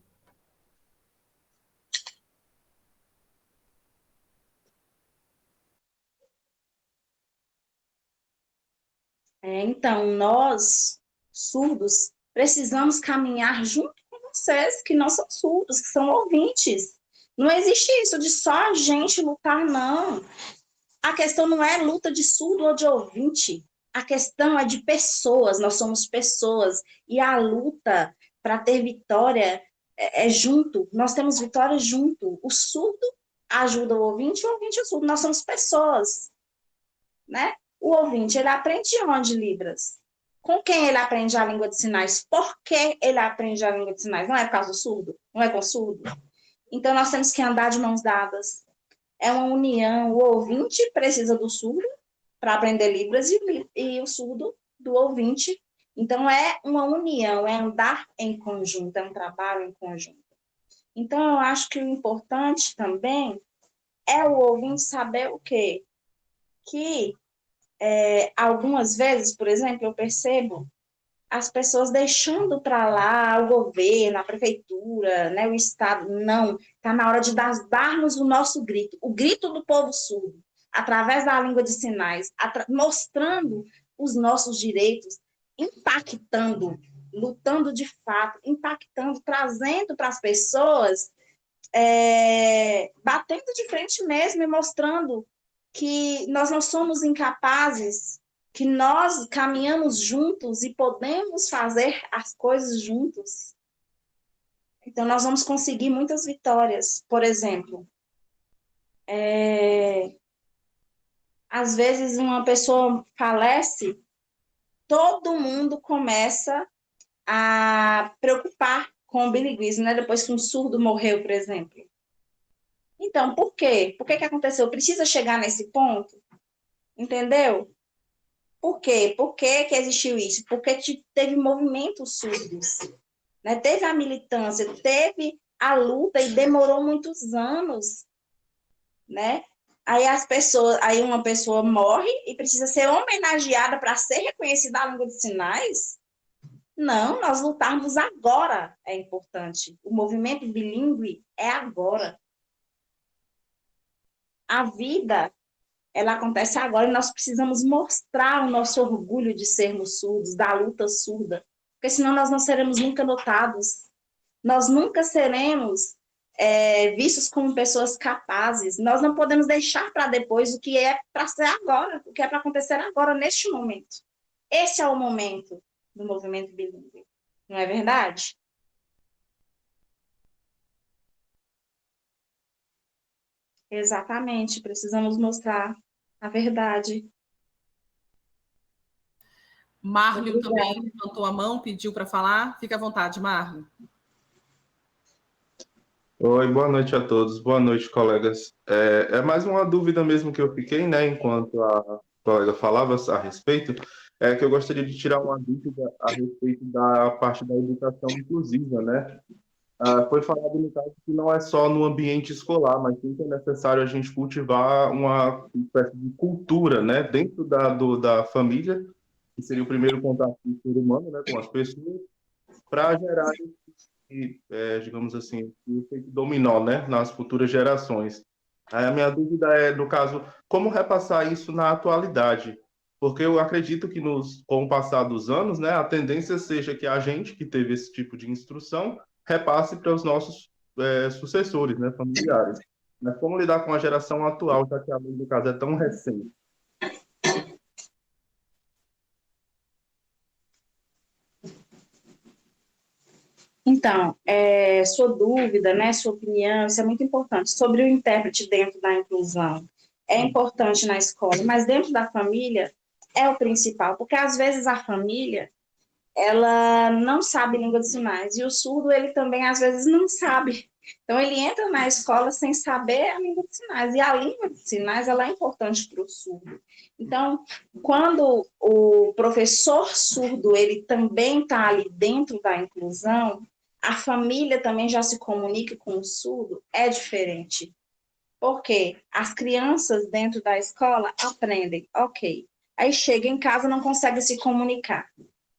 Então, nós, surdos, precisamos caminhar junto com vocês, que não são surdos, que são ouvintes. Não existe isso de só a gente lutar, não. A questão não é luta de surdo ou de ouvinte. A questão é de pessoas, nós somos pessoas. E a luta para ter vitória é junto. Nós temos vitória junto. O surdo ajuda o ouvinte é o surdo. Nós somos pessoas, né? O ouvinte, ele aprende onde, Libras? Com quem ele aprende a língua de sinais? Por que ele aprende a língua de sinais? Não é por causa do surdo? Não é com o surdo? Então, nós temos que andar de mãos dadas. É uma união. O ouvinte precisa do surdo para aprender Libras e o surdo do ouvinte. Então, é uma união, é andar em conjunto, é um trabalho em conjunto. Então, eu acho que o importante também é o ouvinte saber o quê? Que algumas vezes, por exemplo, eu percebo as pessoas deixando para lá o governo, a prefeitura, né, o Estado. Não, está na hora de darmos o nosso grito, o grito do povo surdo, através da língua de sinais, mostrando os nossos direitos, impactando, lutando de fato, impactando, trazendo para as pessoas, batendo de frente mesmo e mostrando que nós não somos incapazes que nós caminhamos juntos e podemos fazer as coisas juntos, então nós vamos conseguir muitas vitórias. Por exemplo, às vezes uma pessoa falece, todo mundo começa a preocupar com o bilinguismo, né? Depois que um surdo morreu, por exemplo. Então, por quê? Por que que aconteceu? Precisa chegar nesse ponto? Entendeu? Por quê? Por que que existiu isso? Porque teve movimentos surdos, né? Teve a militância, teve a luta e demorou muitos anos, né? Aí uma pessoa morre e precisa ser homenageada para ser reconhecida a língua de sinais? Não, nós lutarmos agora é importante. O movimento bilíngue é agora. A vida, ela acontece agora e nós precisamos mostrar o nosso orgulho de sermos surdos, da luta surda, porque senão nós não seremos nunca notados. Nós nunca seremos vistos como pessoas capazes. Nós não podemos deixar para depois o que é para ser agora, o que é para acontecer agora, neste momento. Esse é o momento do movimento bilíngue, não é verdade? Exatamente, precisamos mostrar a verdade. Márlio também levantou a mão, pediu para falar. Fica à vontade, Márlio. Oi, boa noite a todos. Boa noite, colegas. É mais uma dúvida mesmo que eu fiquei, né, enquanto a colega falava a respeito, é que eu gostaria de tirar uma dúvida a respeito da parte da educação inclusiva, né? Foi falado no caso que não é só no ambiente escolar, mas sim que é necessário a gente cultivar uma espécie de cultura, né, dentro da família, que seria o primeiro contato do ser humano, né, com as pessoas, para gerar digamos assim, o efeito dominó, né, nas futuras gerações. Aí a minha dúvida é, no caso, como repassar isso na atualidade? Porque eu acredito que com o passar dos anos, né, a tendência seja que a gente que teve esse tipo de instrução repasse para os nossos sucessores, né, familiares. Mas como lidar com a geração atual, já que a lei, no caso, é tão recente? Então, sua dúvida, né, sua opinião, isso é muito importante. Sobre o intérprete dentro da inclusão, é importante na escola, mas dentro da família é o principal, porque às vezes a família, ela não sabe língua de sinais, e o surdo, ele também às vezes não sabe. Então, ele entra na escola sem saber a língua de sinais, e a língua de sinais, ela é importante para o surdo. Então, quando o professor surdo, ele também está ali dentro da inclusão, a família também já se comunica com o surdo, é diferente. Porque as crianças dentro da escola aprendem, ok. Aí chega em casa, não consegue se comunicar.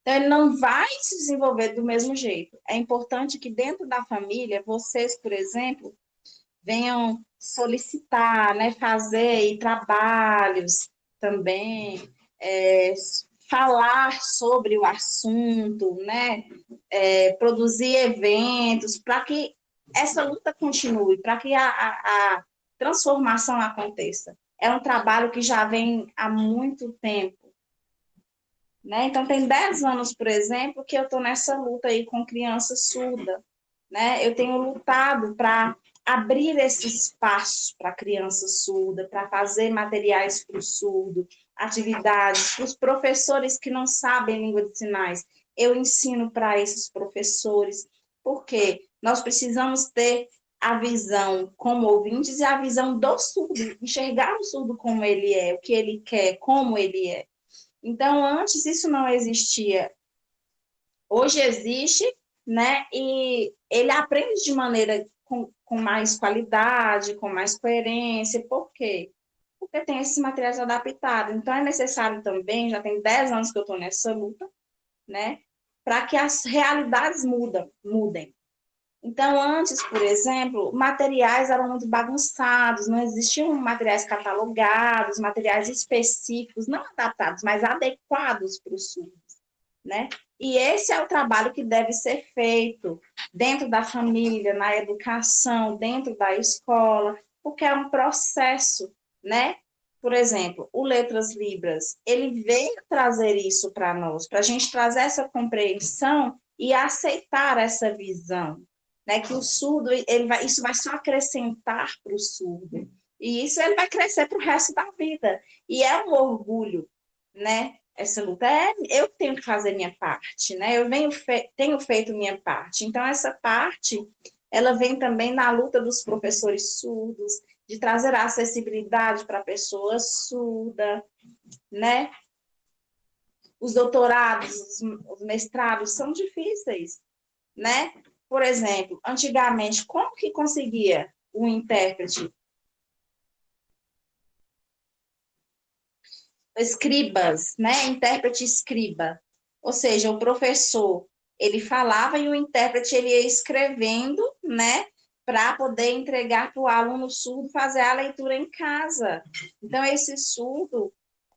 Então, ele não vai se desenvolver do mesmo jeito. É importante que dentro da família, vocês, por exemplo, venham solicitar, né, fazer trabalhos também, falar sobre o assunto, né, produzir eventos, para que essa luta continue, para que a transformação aconteça. É um trabalho que já vem há muito tempo, né? Então, tem 10 anos, por exemplo, que eu estou nessa luta aí com criança surda, né? Eu tenho lutado para abrir esse espaço para criança surda, para fazer materiais para o surdo, atividades para os professores que não sabem língua de sinais. Eu ensino para esses professores, porque nós precisamos ter a visão como ouvintes e a visão do surdo, enxergar o surdo como ele é, o que ele quer, como ele é. Então, antes isso não existia. Hoje existe, né? E ele aprende de maneira com mais qualidade, com mais coerência. Por quê? Porque tem esses materiais adaptados. Então, é necessário também, já tem 10 anos que eu estou nessa luta, né? Para que as realidades mudem. Então, antes, por exemplo, materiais eram muito bagunçados, não existiam materiais catalogados, materiais específicos, não adaptados, mas adequados para os surdos, né? E esse é o trabalho que deve ser feito dentro da família, na educação, dentro da escola, porque é um processo, né? por exemplo, o Letras Libras, ele veio trazer isso para nós, para a gente trazer essa compreensão e aceitar essa visão, né? Que o surdo, isso vai só acrescentar para o surdo. E isso ele vai crescer para o resto da vida. E é um orgulho, né? Essa luta eu tenho que fazer minha parte, né? Tenho feito minha parte. Então, essa parte, ela vem também na luta dos professores surdos, de trazer a acessibilidade para a pessoa surda, né? Os doutorados, os mestrados são difíceis, né? Por exemplo, antigamente, como que conseguia um intérprete? Escribas, né? Intérprete escriba. Ou seja, o professor, ele falava e o intérprete, ele ia escrevendo, né? Para poder entregar para o aluno surdo fazer a leitura em casa. Então, esse surdo,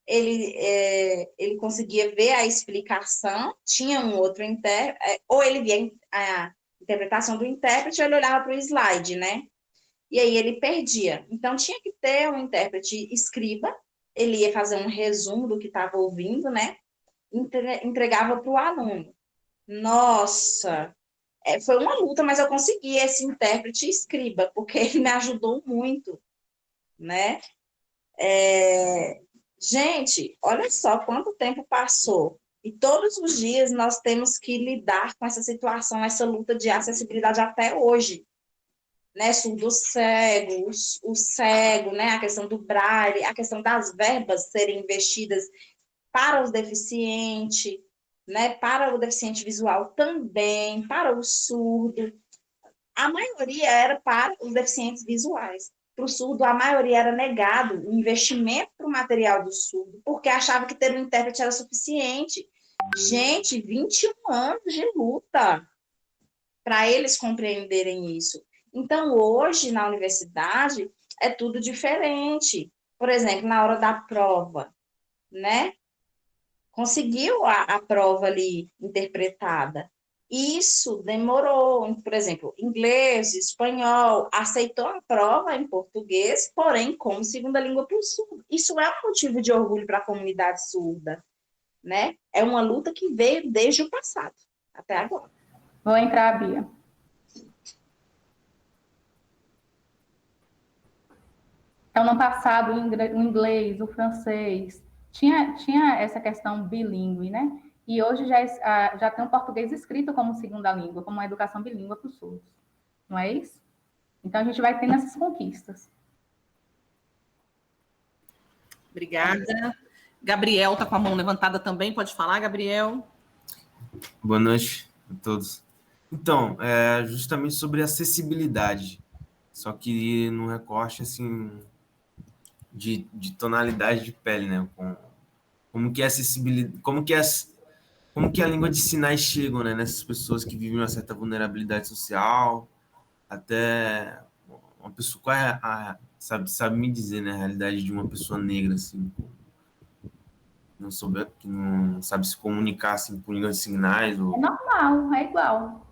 ele conseguia ver a explicação, tinha um outro intérprete, ou ele via a interpretação do intérprete, ou ele olhava para o slide, né? E aí ele perdia. Então, tinha que ter um intérprete escriba, ele ia fazer um resumo do que estava ouvindo, né? Entregava para o aluno. Nossa, foi uma luta, mas eu consegui esse intérprete escriba, porque ele me ajudou muito, né? Gente, olha só quanto tempo passou. E todos os dias nós temos que lidar com essa situação, essa luta de acessibilidade até hoje. Né, surdo cego, o cego, né, a questão do braille, a questão das verbas serem investidas para os deficientes, né, para o deficiente visual também, para o surdo. A maioria era para os deficientes visuais. Para o surdo, a maioria era negado o investimento para o material do surdo, porque achava que ter um intérprete era suficiente. Gente, 21 anos de luta para eles compreenderem isso. Então, hoje, na universidade, é tudo diferente. Por exemplo, na hora da prova, né? Conseguiu a prova ali interpretada. Isso demorou. Por exemplo, inglês, espanhol, aceitou a prova em português, porém, como segunda língua para o surdo. Isso é um motivo de orgulho para a comunidade surda, né? É uma luta que veio desde o passado até agora. Vou entrar, Bia. Então, no passado, o inglês, o francês, tinha essa questão bilíngue, né? E hoje já tem o português escrito como segunda língua, como uma educação bilíngue para os surdos. Não é isso? Então, a gente vai tendo essas conquistas. Obrigada. Gabriel está com a mão levantada também. Pode falar, Gabriel? Boa noite a todos. Então, justamente sobre acessibilidade, só que no recorte, assim, de tonalidade de pele, né? Como que a acessibilidade, como que a língua de sinais chega, né, nessas pessoas que vivem uma certa vulnerabilidade social, até uma pessoa, qual é sabe me dizer, né, a realidade de uma pessoa negra, assim, que não sabe se comunicar, assim, por língua de sinais? Ou... É normal, é igual.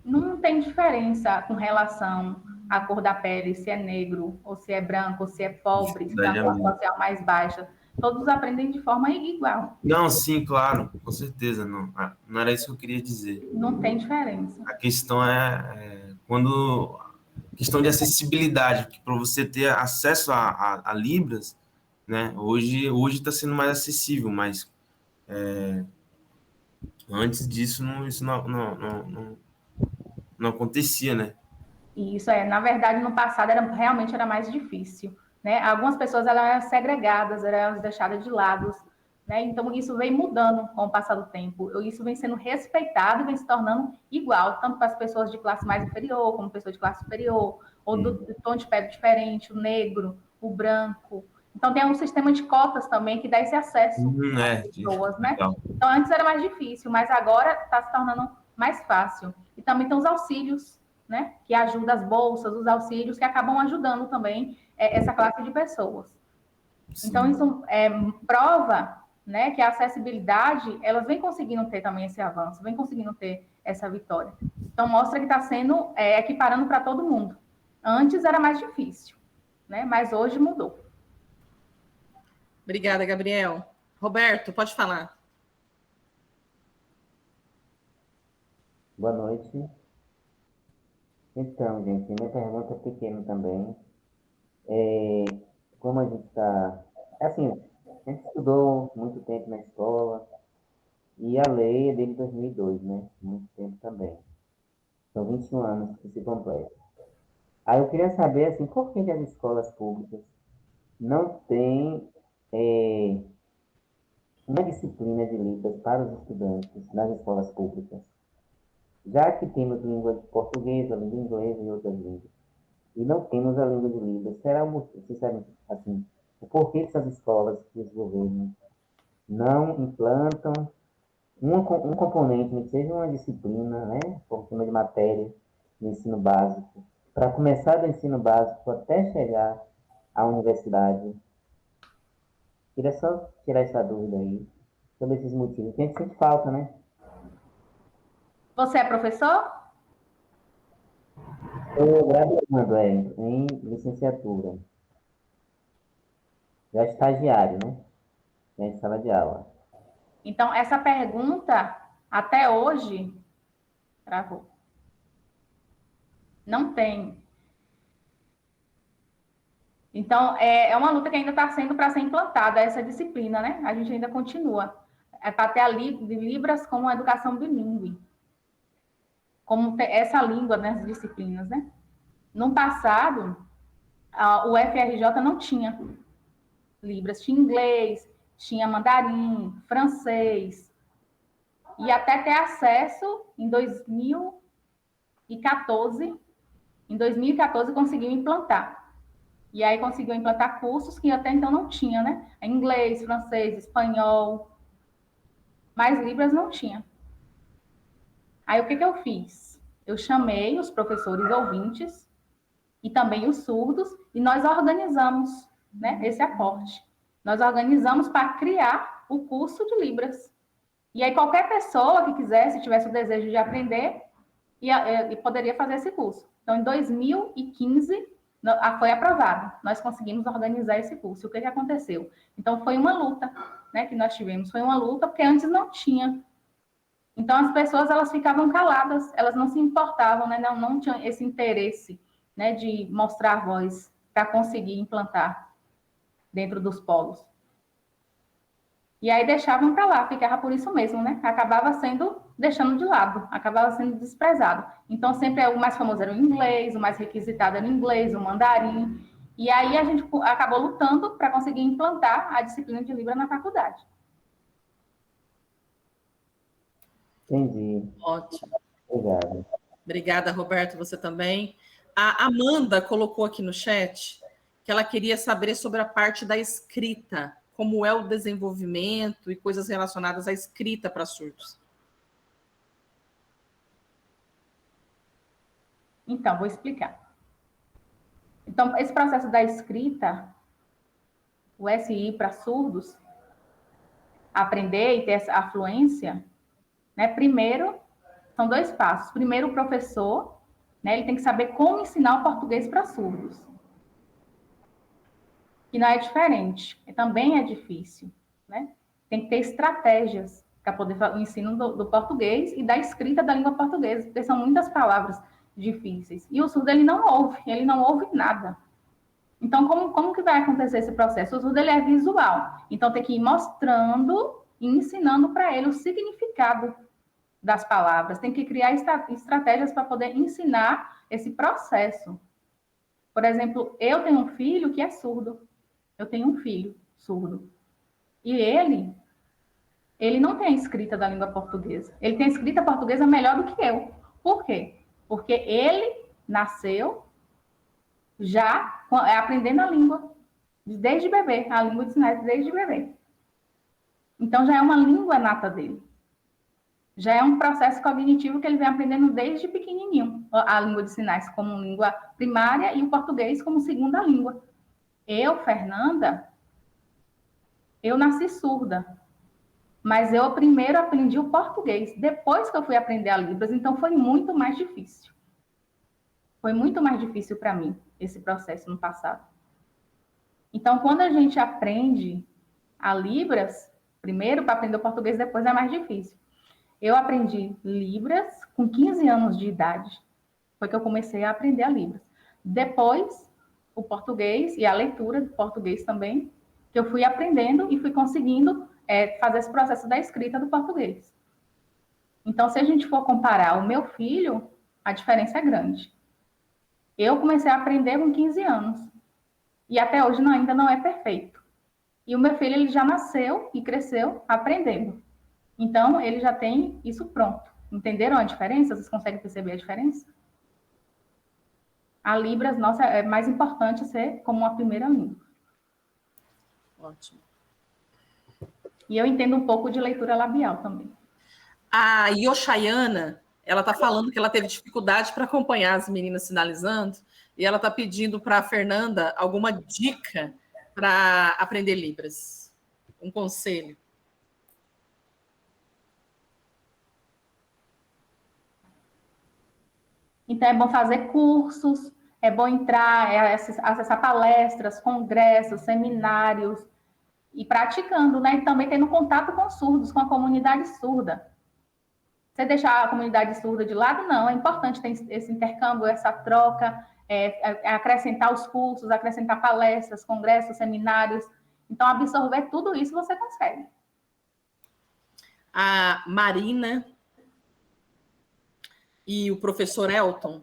Não tem diferença com relação à cor da pele, se é negro, ou se é branco, ou se é pobre, se tem uma classe social mais baixa. Todos aprendem de forma igual. Não, sim, claro, com certeza. Não era isso que eu queria dizer. Não tem diferença. A questão questão de acessibilidade, que para você ter acesso a Libras, né, hoje está sendo mais acessível, mas antes disso isso não acontecia, né? Isso na verdade, no passado realmente era mais difícil, né? Algumas pessoas eram segregadas, eram deixadas de lado, né? Então isso vem mudando com o passar do tempo. Isso vem sendo respeitado e vem se tornando igual, tanto para as pessoas de classe mais inferior, como pessoas de classe superior, ou do tom de pele diferente, o negro, o branco. Então tem um sistema de cotas também que dá esse acesso às pessoas, né? Então antes era mais difícil, mas agora está se tornando mais fácil. E também tem os auxílios, né, que ajudam as bolsas, os auxílios, que acabam ajudando também essa classe de pessoas. Sim. Então, isso prova, né, que a acessibilidade, elas vem conseguindo ter também esse avanço, vem conseguindo ter essa vitória. Então, mostra que está sendo equiparando para todo mundo. Antes era mais difícil. né? Mas hoje mudou. Obrigada, Gabriel. Roberto, pode falar. Boa noite. Então, gente, minha pergunta é pequena também. Como a gente está... Assim, a gente estudou muito tempo na escola e a lei é desde 2002, né? Muito tempo também. São 21 anos que se completam. Aí eu queria saber, assim, por que as escolas públicas não têm uma disciplina de Libras para os estudantes nas escolas públicas? Já que temos língua portuguesa, língua inglesa e outras línguas, e não temos a língua de Libras, será, sinceramente, assim, o porquê dessas escolas que os governos não implantam um componente, que seja uma disciplina, né, por cima de matéria, no ensino básico, para começar do ensino básico até chegar à universidade? Queria só tirar essa dúvida aí, sobre esses motivos, que a gente sente falta, né? Você é professor? Estou graduando, em licenciatura. Já estagiário, né? Já em sala de aula. Então, essa pergunta, até hoje, travou. Não tem. Então, é uma luta que ainda está sendo para ser implantada, essa disciplina, né? A gente ainda continua. É para ter a Libras como educação bilíngue. Como ter essa língua nas disciplinas, né? No passado, o FRJ não tinha Libras, tinha inglês, tinha mandarim, francês, e até ter acesso em 2014. Em 2014 conseguiu implantar. E aí conseguiu implantar cursos que até então não tinha, né? Inglês, francês, espanhol, mas Libras não tinha. Aí o que eu fiz? Eu chamei os professores ouvintes e também os surdos, e nós organizamos, né, esse aporte. Nós organizamos para criar o curso de Libras. E aí qualquer pessoa que quisesse, tivesse o desejo de aprender, poderia fazer esse curso. Então, em 2015, foi aprovado. Nós conseguimos organizar esse curso. O que aconteceu? Então, foi uma luta, né, que nós tivemos. Foi uma luta, porque antes não tinha. Então, as pessoas, elas ficavam caladas, elas não se importavam, né, não tinham esse interesse, né, de mostrar a voz para conseguir implantar dentro dos polos. E aí deixavam para lá, ficava por isso mesmo, né? Acabava sendo, deixando de lado, acabava sendo desprezado. Então, sempre o mais famoso era o inglês, o mais requisitado era o inglês, o mandarim. E aí a gente acabou lutando para conseguir implantar a disciplina de Libra na faculdade. Entendi. Ótimo. Obrigado. Obrigada, Roberto, você também. A Amanda colocou aqui no chat que ela queria saber sobre a parte da escrita, como é o desenvolvimento e coisas relacionadas à escrita para surdos. Então, vou explicar. Então, esse processo da escrita, o SI para surdos, aprender e ter essa fluência, né? Primeiro, são 2 passos. Primeiro, o professor, né, ele tem que saber como ensinar o português para surdos. Que não é diferente, também é difícil, né? Tem que ter estratégias para poder o ensino do português e da escrita da língua portuguesa, porque são muitas palavras difíceis. E o surdo, ele não ouve nada. Então, como que vai acontecer esse processo? O surdo, ele é visual, então tem que ir mostrando e ensinando para ele o significado das palavras, tem que criar estratégias para poder ensinar esse processo. Por exemplo, eu tenho um filho que é surdo. Eu tenho um filho surdo. E ele não tem a escrita da língua portuguesa. Ele tem a escrita portuguesa melhor do que eu. Por quê? Porque ele nasceu já aprendendo a língua, desde bebê, a língua de sinais desde bebê. Então, já é uma língua nata dele. Já é um processo cognitivo que ele vem aprendendo desde pequenininho. A língua de sinais como língua primária e o português como segunda língua. Eu, Fernanda, eu nasci surda, mas eu primeiro aprendi o português, depois que eu fui aprender a Libras, então foi muito mais difícil. Foi muito mais difícil para mim, esse processo no passado. Então, quando a gente aprende a Libras, primeiro para aprender o português, depois é mais difícil. Eu aprendi Libras com 15 anos de idade. Foi que eu comecei a aprender a Libras. Depois, o português e a leitura do português também, que eu fui aprendendo e fui conseguindo fazer esse processo da escrita do português. Então, se a gente for comparar o meu filho, a diferença é grande. Eu comecei a aprender com 15 anos. E até hoje ainda não é perfeito. E o meu filho, ele já nasceu e cresceu aprendendo. Então, ele já tem isso pronto. Entenderam a diferença? Vocês conseguem perceber a diferença? A Libras, nossa, é mais importante ser como uma primeira língua. Ótimo. E eu entendo um pouco de leitura labial também. A Yoshayana, ela está falando que ela teve dificuldade para acompanhar as meninas sinalizando, e ela está pedindo para a Fernanda alguma dica para aprender Libras. Um conselho. Então, é bom fazer cursos, é bom entrar, acessar palestras, congressos, seminários, e praticando, né? E também tendo contato com surdos, com a comunidade surda. Você deixar a comunidade surda de lado, não. É importante ter esse intercâmbio, essa troca, acrescentar os cursos, acrescentar palestras, congressos, seminários. Então, absorver tudo isso você consegue. A Marina e o professor Elton.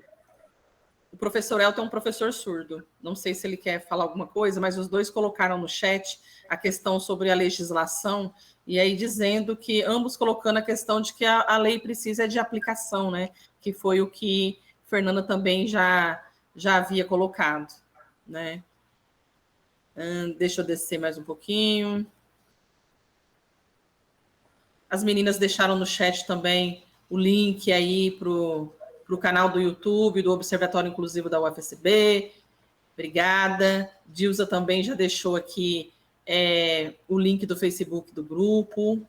O professor Elton é um professor surdo. Não sei se ele quer falar alguma coisa, mas os dois colocaram no chat a questão sobre a legislação, e aí dizendo que, ambos colocando a questão de que a lei precisa de aplicação, né? Que foi o que Fernanda também já havia colocado, né? Deixa eu descer mais um pouquinho. As meninas deixaram no chat também o link aí para o canal do YouTube, do Observatório Inclusivo da UFSB. Obrigada. Dilza também já deixou aqui o link do Facebook do grupo.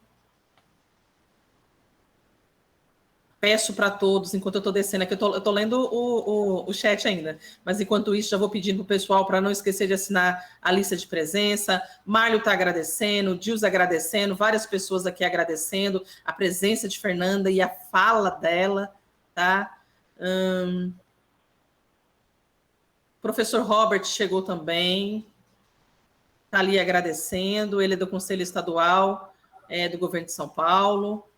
Peço para todos, enquanto eu estou descendo aqui, eu estou lendo o chat ainda, mas enquanto isso já vou pedindo para o pessoal para não esquecer de assinar a lista de presença. Márcio está agradecendo, Dilza agradecendo, várias pessoas aqui agradecendo a presença de Fernanda e a fala dela, tá? Professor Robert chegou também, está ali agradecendo, ele é do Conselho Estadual do Governo de São Paulo.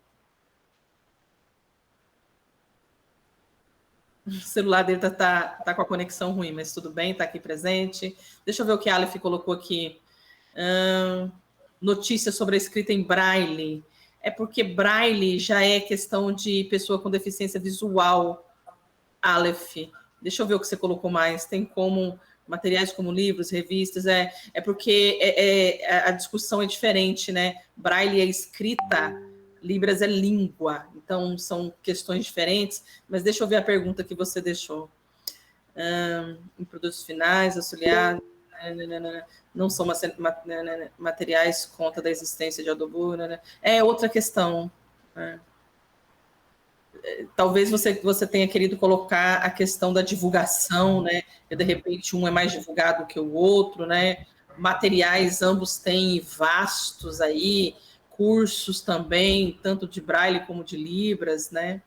O celular dele tá com a conexão ruim, mas tudo bem, está aqui presente. Deixa eu ver o que a Aleph colocou aqui. Notícia sobre a escrita em Braille. É porque Braille já é questão de pessoa com deficiência visual, Aleph. Deixa eu ver o que você colocou mais. Tem como materiais como livros, revistas, é porque a discussão é diferente, né? Braille é escrita, Libras é língua, então são questões diferentes, mas deixa eu ver a pergunta que você deixou. Em produtos finais, auxiliar, não são materiais conta da existência de adubo, é outra questão. Talvez você tenha querido colocar a questão da divulgação, né? E de repente um é mais divulgado que o outro, né? Materiais ambos têm vastos aí, cursos também, tanto de Braille como de Libras, né?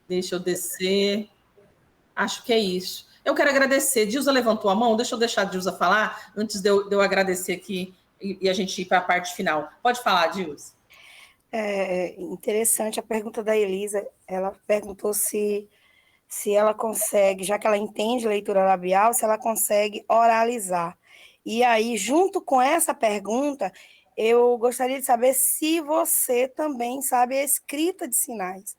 Deixa eu descer. Acho que é isso. Eu quero agradecer. Dilza levantou a mão, deixa eu deixar a Dilza falar, antes de eu agradecer aqui e a gente ir para a parte final. Pode falar, Dilza. É interessante a pergunta da Elisa. Ela perguntou se ela consegue, já que ela entende leitura labial, se ela consegue oralizar. E aí, junto com essa pergunta, eu gostaria de saber se você também sabe a escrita de sinais,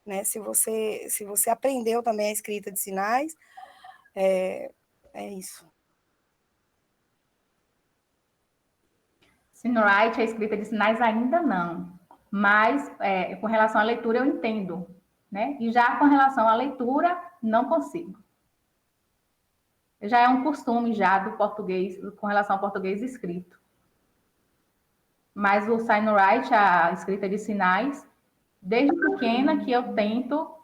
né? Se você aprendeu também a escrita de sinais, é isso. Signwrite, a escrita de sinais, ainda não. Mas, com relação à leitura, eu entendo, né? E já com relação à leitura, não consigo. Já é um costume já do português, com relação ao português escrito. Mas o Signwrite, a escrita de sinais, desde pequena que eu tento,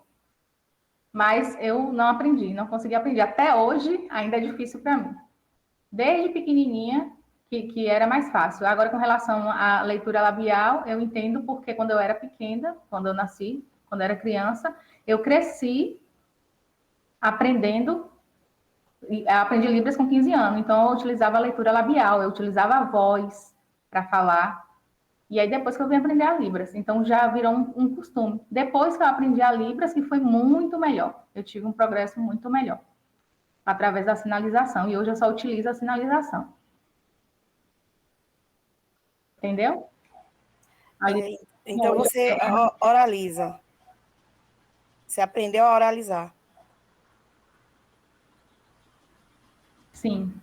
mas eu não aprendi, não consegui aprender. Até hoje, ainda é difícil para mim. Desde pequenininha, que era mais fácil. Agora, com relação à leitura labial, eu entendo porque quando eu era pequena, quando eu nasci, quando eu era criança, eu cresci aprendendo, aprendi Libras com 15 anos, então eu utilizava a leitura labial, eu utilizava a voz para falar, e aí depois que eu vim aprender a Libras, então já virou um costume. Depois que eu aprendi a Libras, que foi muito melhor, eu tive um progresso muito melhor, através da sinalização, e hoje eu só utilizo a sinalização. Entendeu? Então você oraliza. Você aprendeu a oralizar. Sim.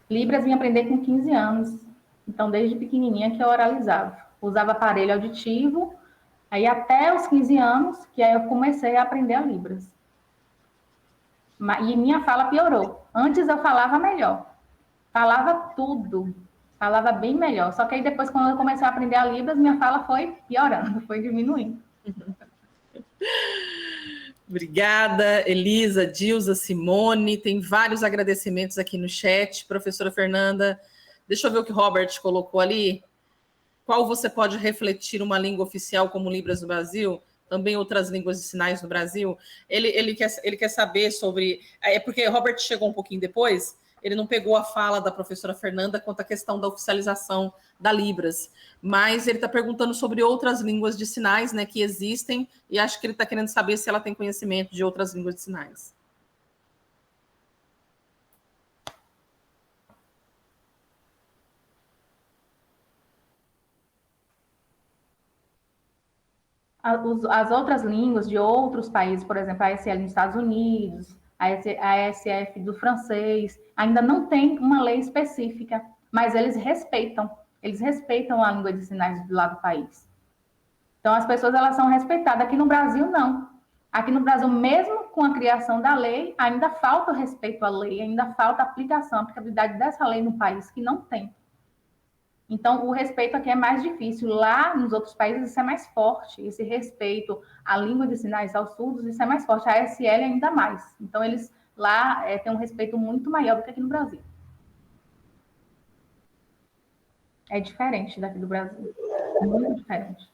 Libras vim aprender com 15 anos. Então, desde pequenininha que eu oralizava. Usava aparelho auditivo. Aí, até os 15 anos, que aí eu comecei a aprender a Libras. E minha fala piorou. Antes eu falava melhor. Falava tudo. Falava bem melhor. Só que aí, depois, quando eu comecei a aprender a Libras, minha fala foi piorando, foi diminuindo. Obrigada, Elisa, Dilza, Simone. Tem vários agradecimentos aqui no chat. Professora Fernanda, deixa eu ver o que Robert colocou ali. Qual você pode refletir uma língua oficial como Libras no Brasil? Também outras línguas de sinais no Brasil? Ele quer saber sobre... É porque Robert chegou um pouquinho depois, ele não pegou a fala da professora Fernanda quanto à questão da oficialização da Libras, mas ele está perguntando sobre outras línguas de sinais, né, que existem, e acho que ele está querendo saber se ela tem conhecimento de outras línguas de sinais. As outras línguas de outros países, por exemplo, a ASL nos Estados Unidos, a ASF do francês, ainda não tem uma lei específica, mas eles respeitam a língua de sinais do lado do país. Então, as pessoas, elas são respeitadas. Aqui no Brasil, não. Aqui no Brasil, mesmo com a criação da lei, ainda falta o respeito à lei, ainda falta a aplicação, a aplicabilidade dessa lei no país, que não tem. Então, o respeito aqui é mais difícil. Lá, nos outros países, isso é mais forte. Esse respeito à língua de sinais aos surdos, isso é mais forte. A ASL ainda mais. Então, eles lá têm um respeito muito maior do que aqui no Brasil. É diferente daqui do Brasil. Muito diferente.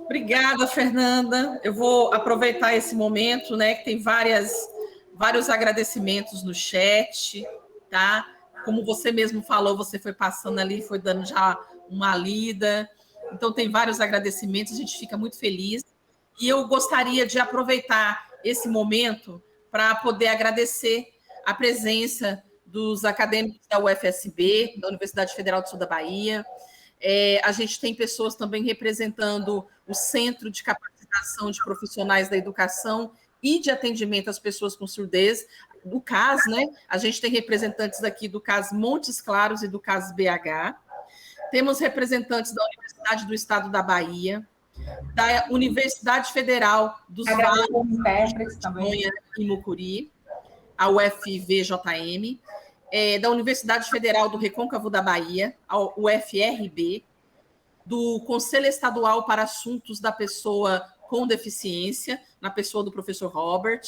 Obrigada, Fernanda. Eu vou aproveitar esse momento, né, que tem vários agradecimentos no chat, tá? Como você mesmo falou, você foi passando ali, foi dando já uma lida. Então, tem vários agradecimentos, a gente fica muito feliz. E eu gostaria de aproveitar esse momento para poder agradecer a presença dos acadêmicos da UFSB, da Universidade Federal do Sul da Bahia. A gente tem pessoas também representando o Centro de Capacitação de Profissionais da Educação e de Atendimento às Pessoas com Surdez, do CAS, né? A gente tem representantes aqui do CAS Montes Claros e do CAS BH. Temos representantes da Universidade do Estado da Bahia, da Universidade Federal dos Vales e Mucuri, a UFVJM, da Universidade Federal do Recôncavo da Bahia, a UFRB, do Conselho Estadual para Assuntos da Pessoa com Deficiência, na pessoa do professor Robert,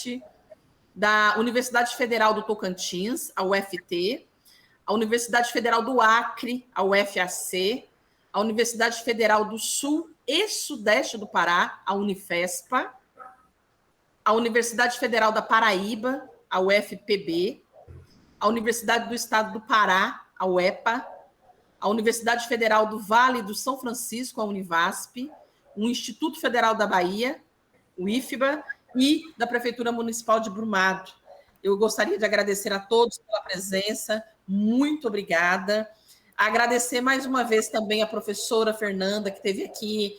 da Universidade Federal do Tocantins, a UFT, a Universidade Federal do Acre, a UFAC, a Universidade Federal do Sul e Sudeste do Pará, a Unifespa, a Universidade Federal da Paraíba, a UFPB, a Universidade do Estado do Pará, a UEPA, a Universidade Federal do Vale do São Francisco, a Univasp, o Instituto Federal da Bahia, o IFBA, e da Prefeitura Municipal de Brumado. Eu gostaria de agradecer a todos pela presença, muito obrigada. Agradecer mais uma vez também a professora Fernanda, que esteve aqui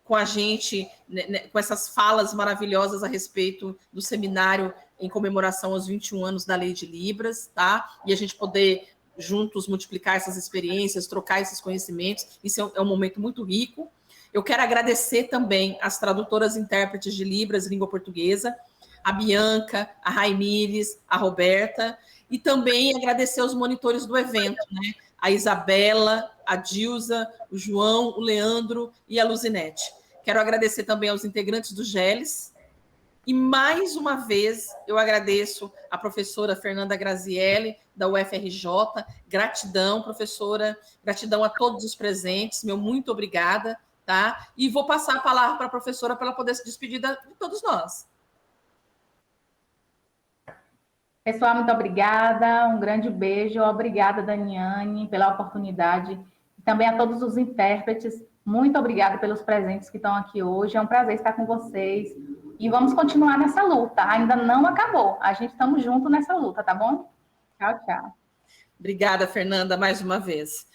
com a gente, né, com essas falas maravilhosas a respeito do seminário em comemoração aos 21 anos da Lei de Libras, tá? E a gente poder juntos multiplicar essas experiências, trocar esses conhecimentos, isso é um momento muito rico. Eu quero agradecer também às tradutoras e intérpretes de Libras, língua portuguesa, a Bianca, a Raimires, a Roberta, e também agradecer aos monitores do evento, né? A Isabela, a Dilza, o João, o Leandro e a Luzinete. Quero agradecer também aos integrantes do GELES. E, mais uma vez, eu agradeço a professora Fernanda Grazielli, da UFRJ. Gratidão, professora. Gratidão a todos os presentes. Meu muito obrigada. Tá? E vou passar a palavra para a professora para ela poder se despedir de todos nós. Pessoal, muito obrigada. Um grande beijo. Obrigada, Daniane, pela oportunidade. E também a todos os intérpretes. Muito obrigada pelos presentes que estão aqui hoje. É um prazer estar com vocês. E vamos continuar nessa luta. Ainda não acabou. A gente estamos juntos nessa luta, tá bom? Tchau, tchau. Obrigada, Fernanda, mais uma vez.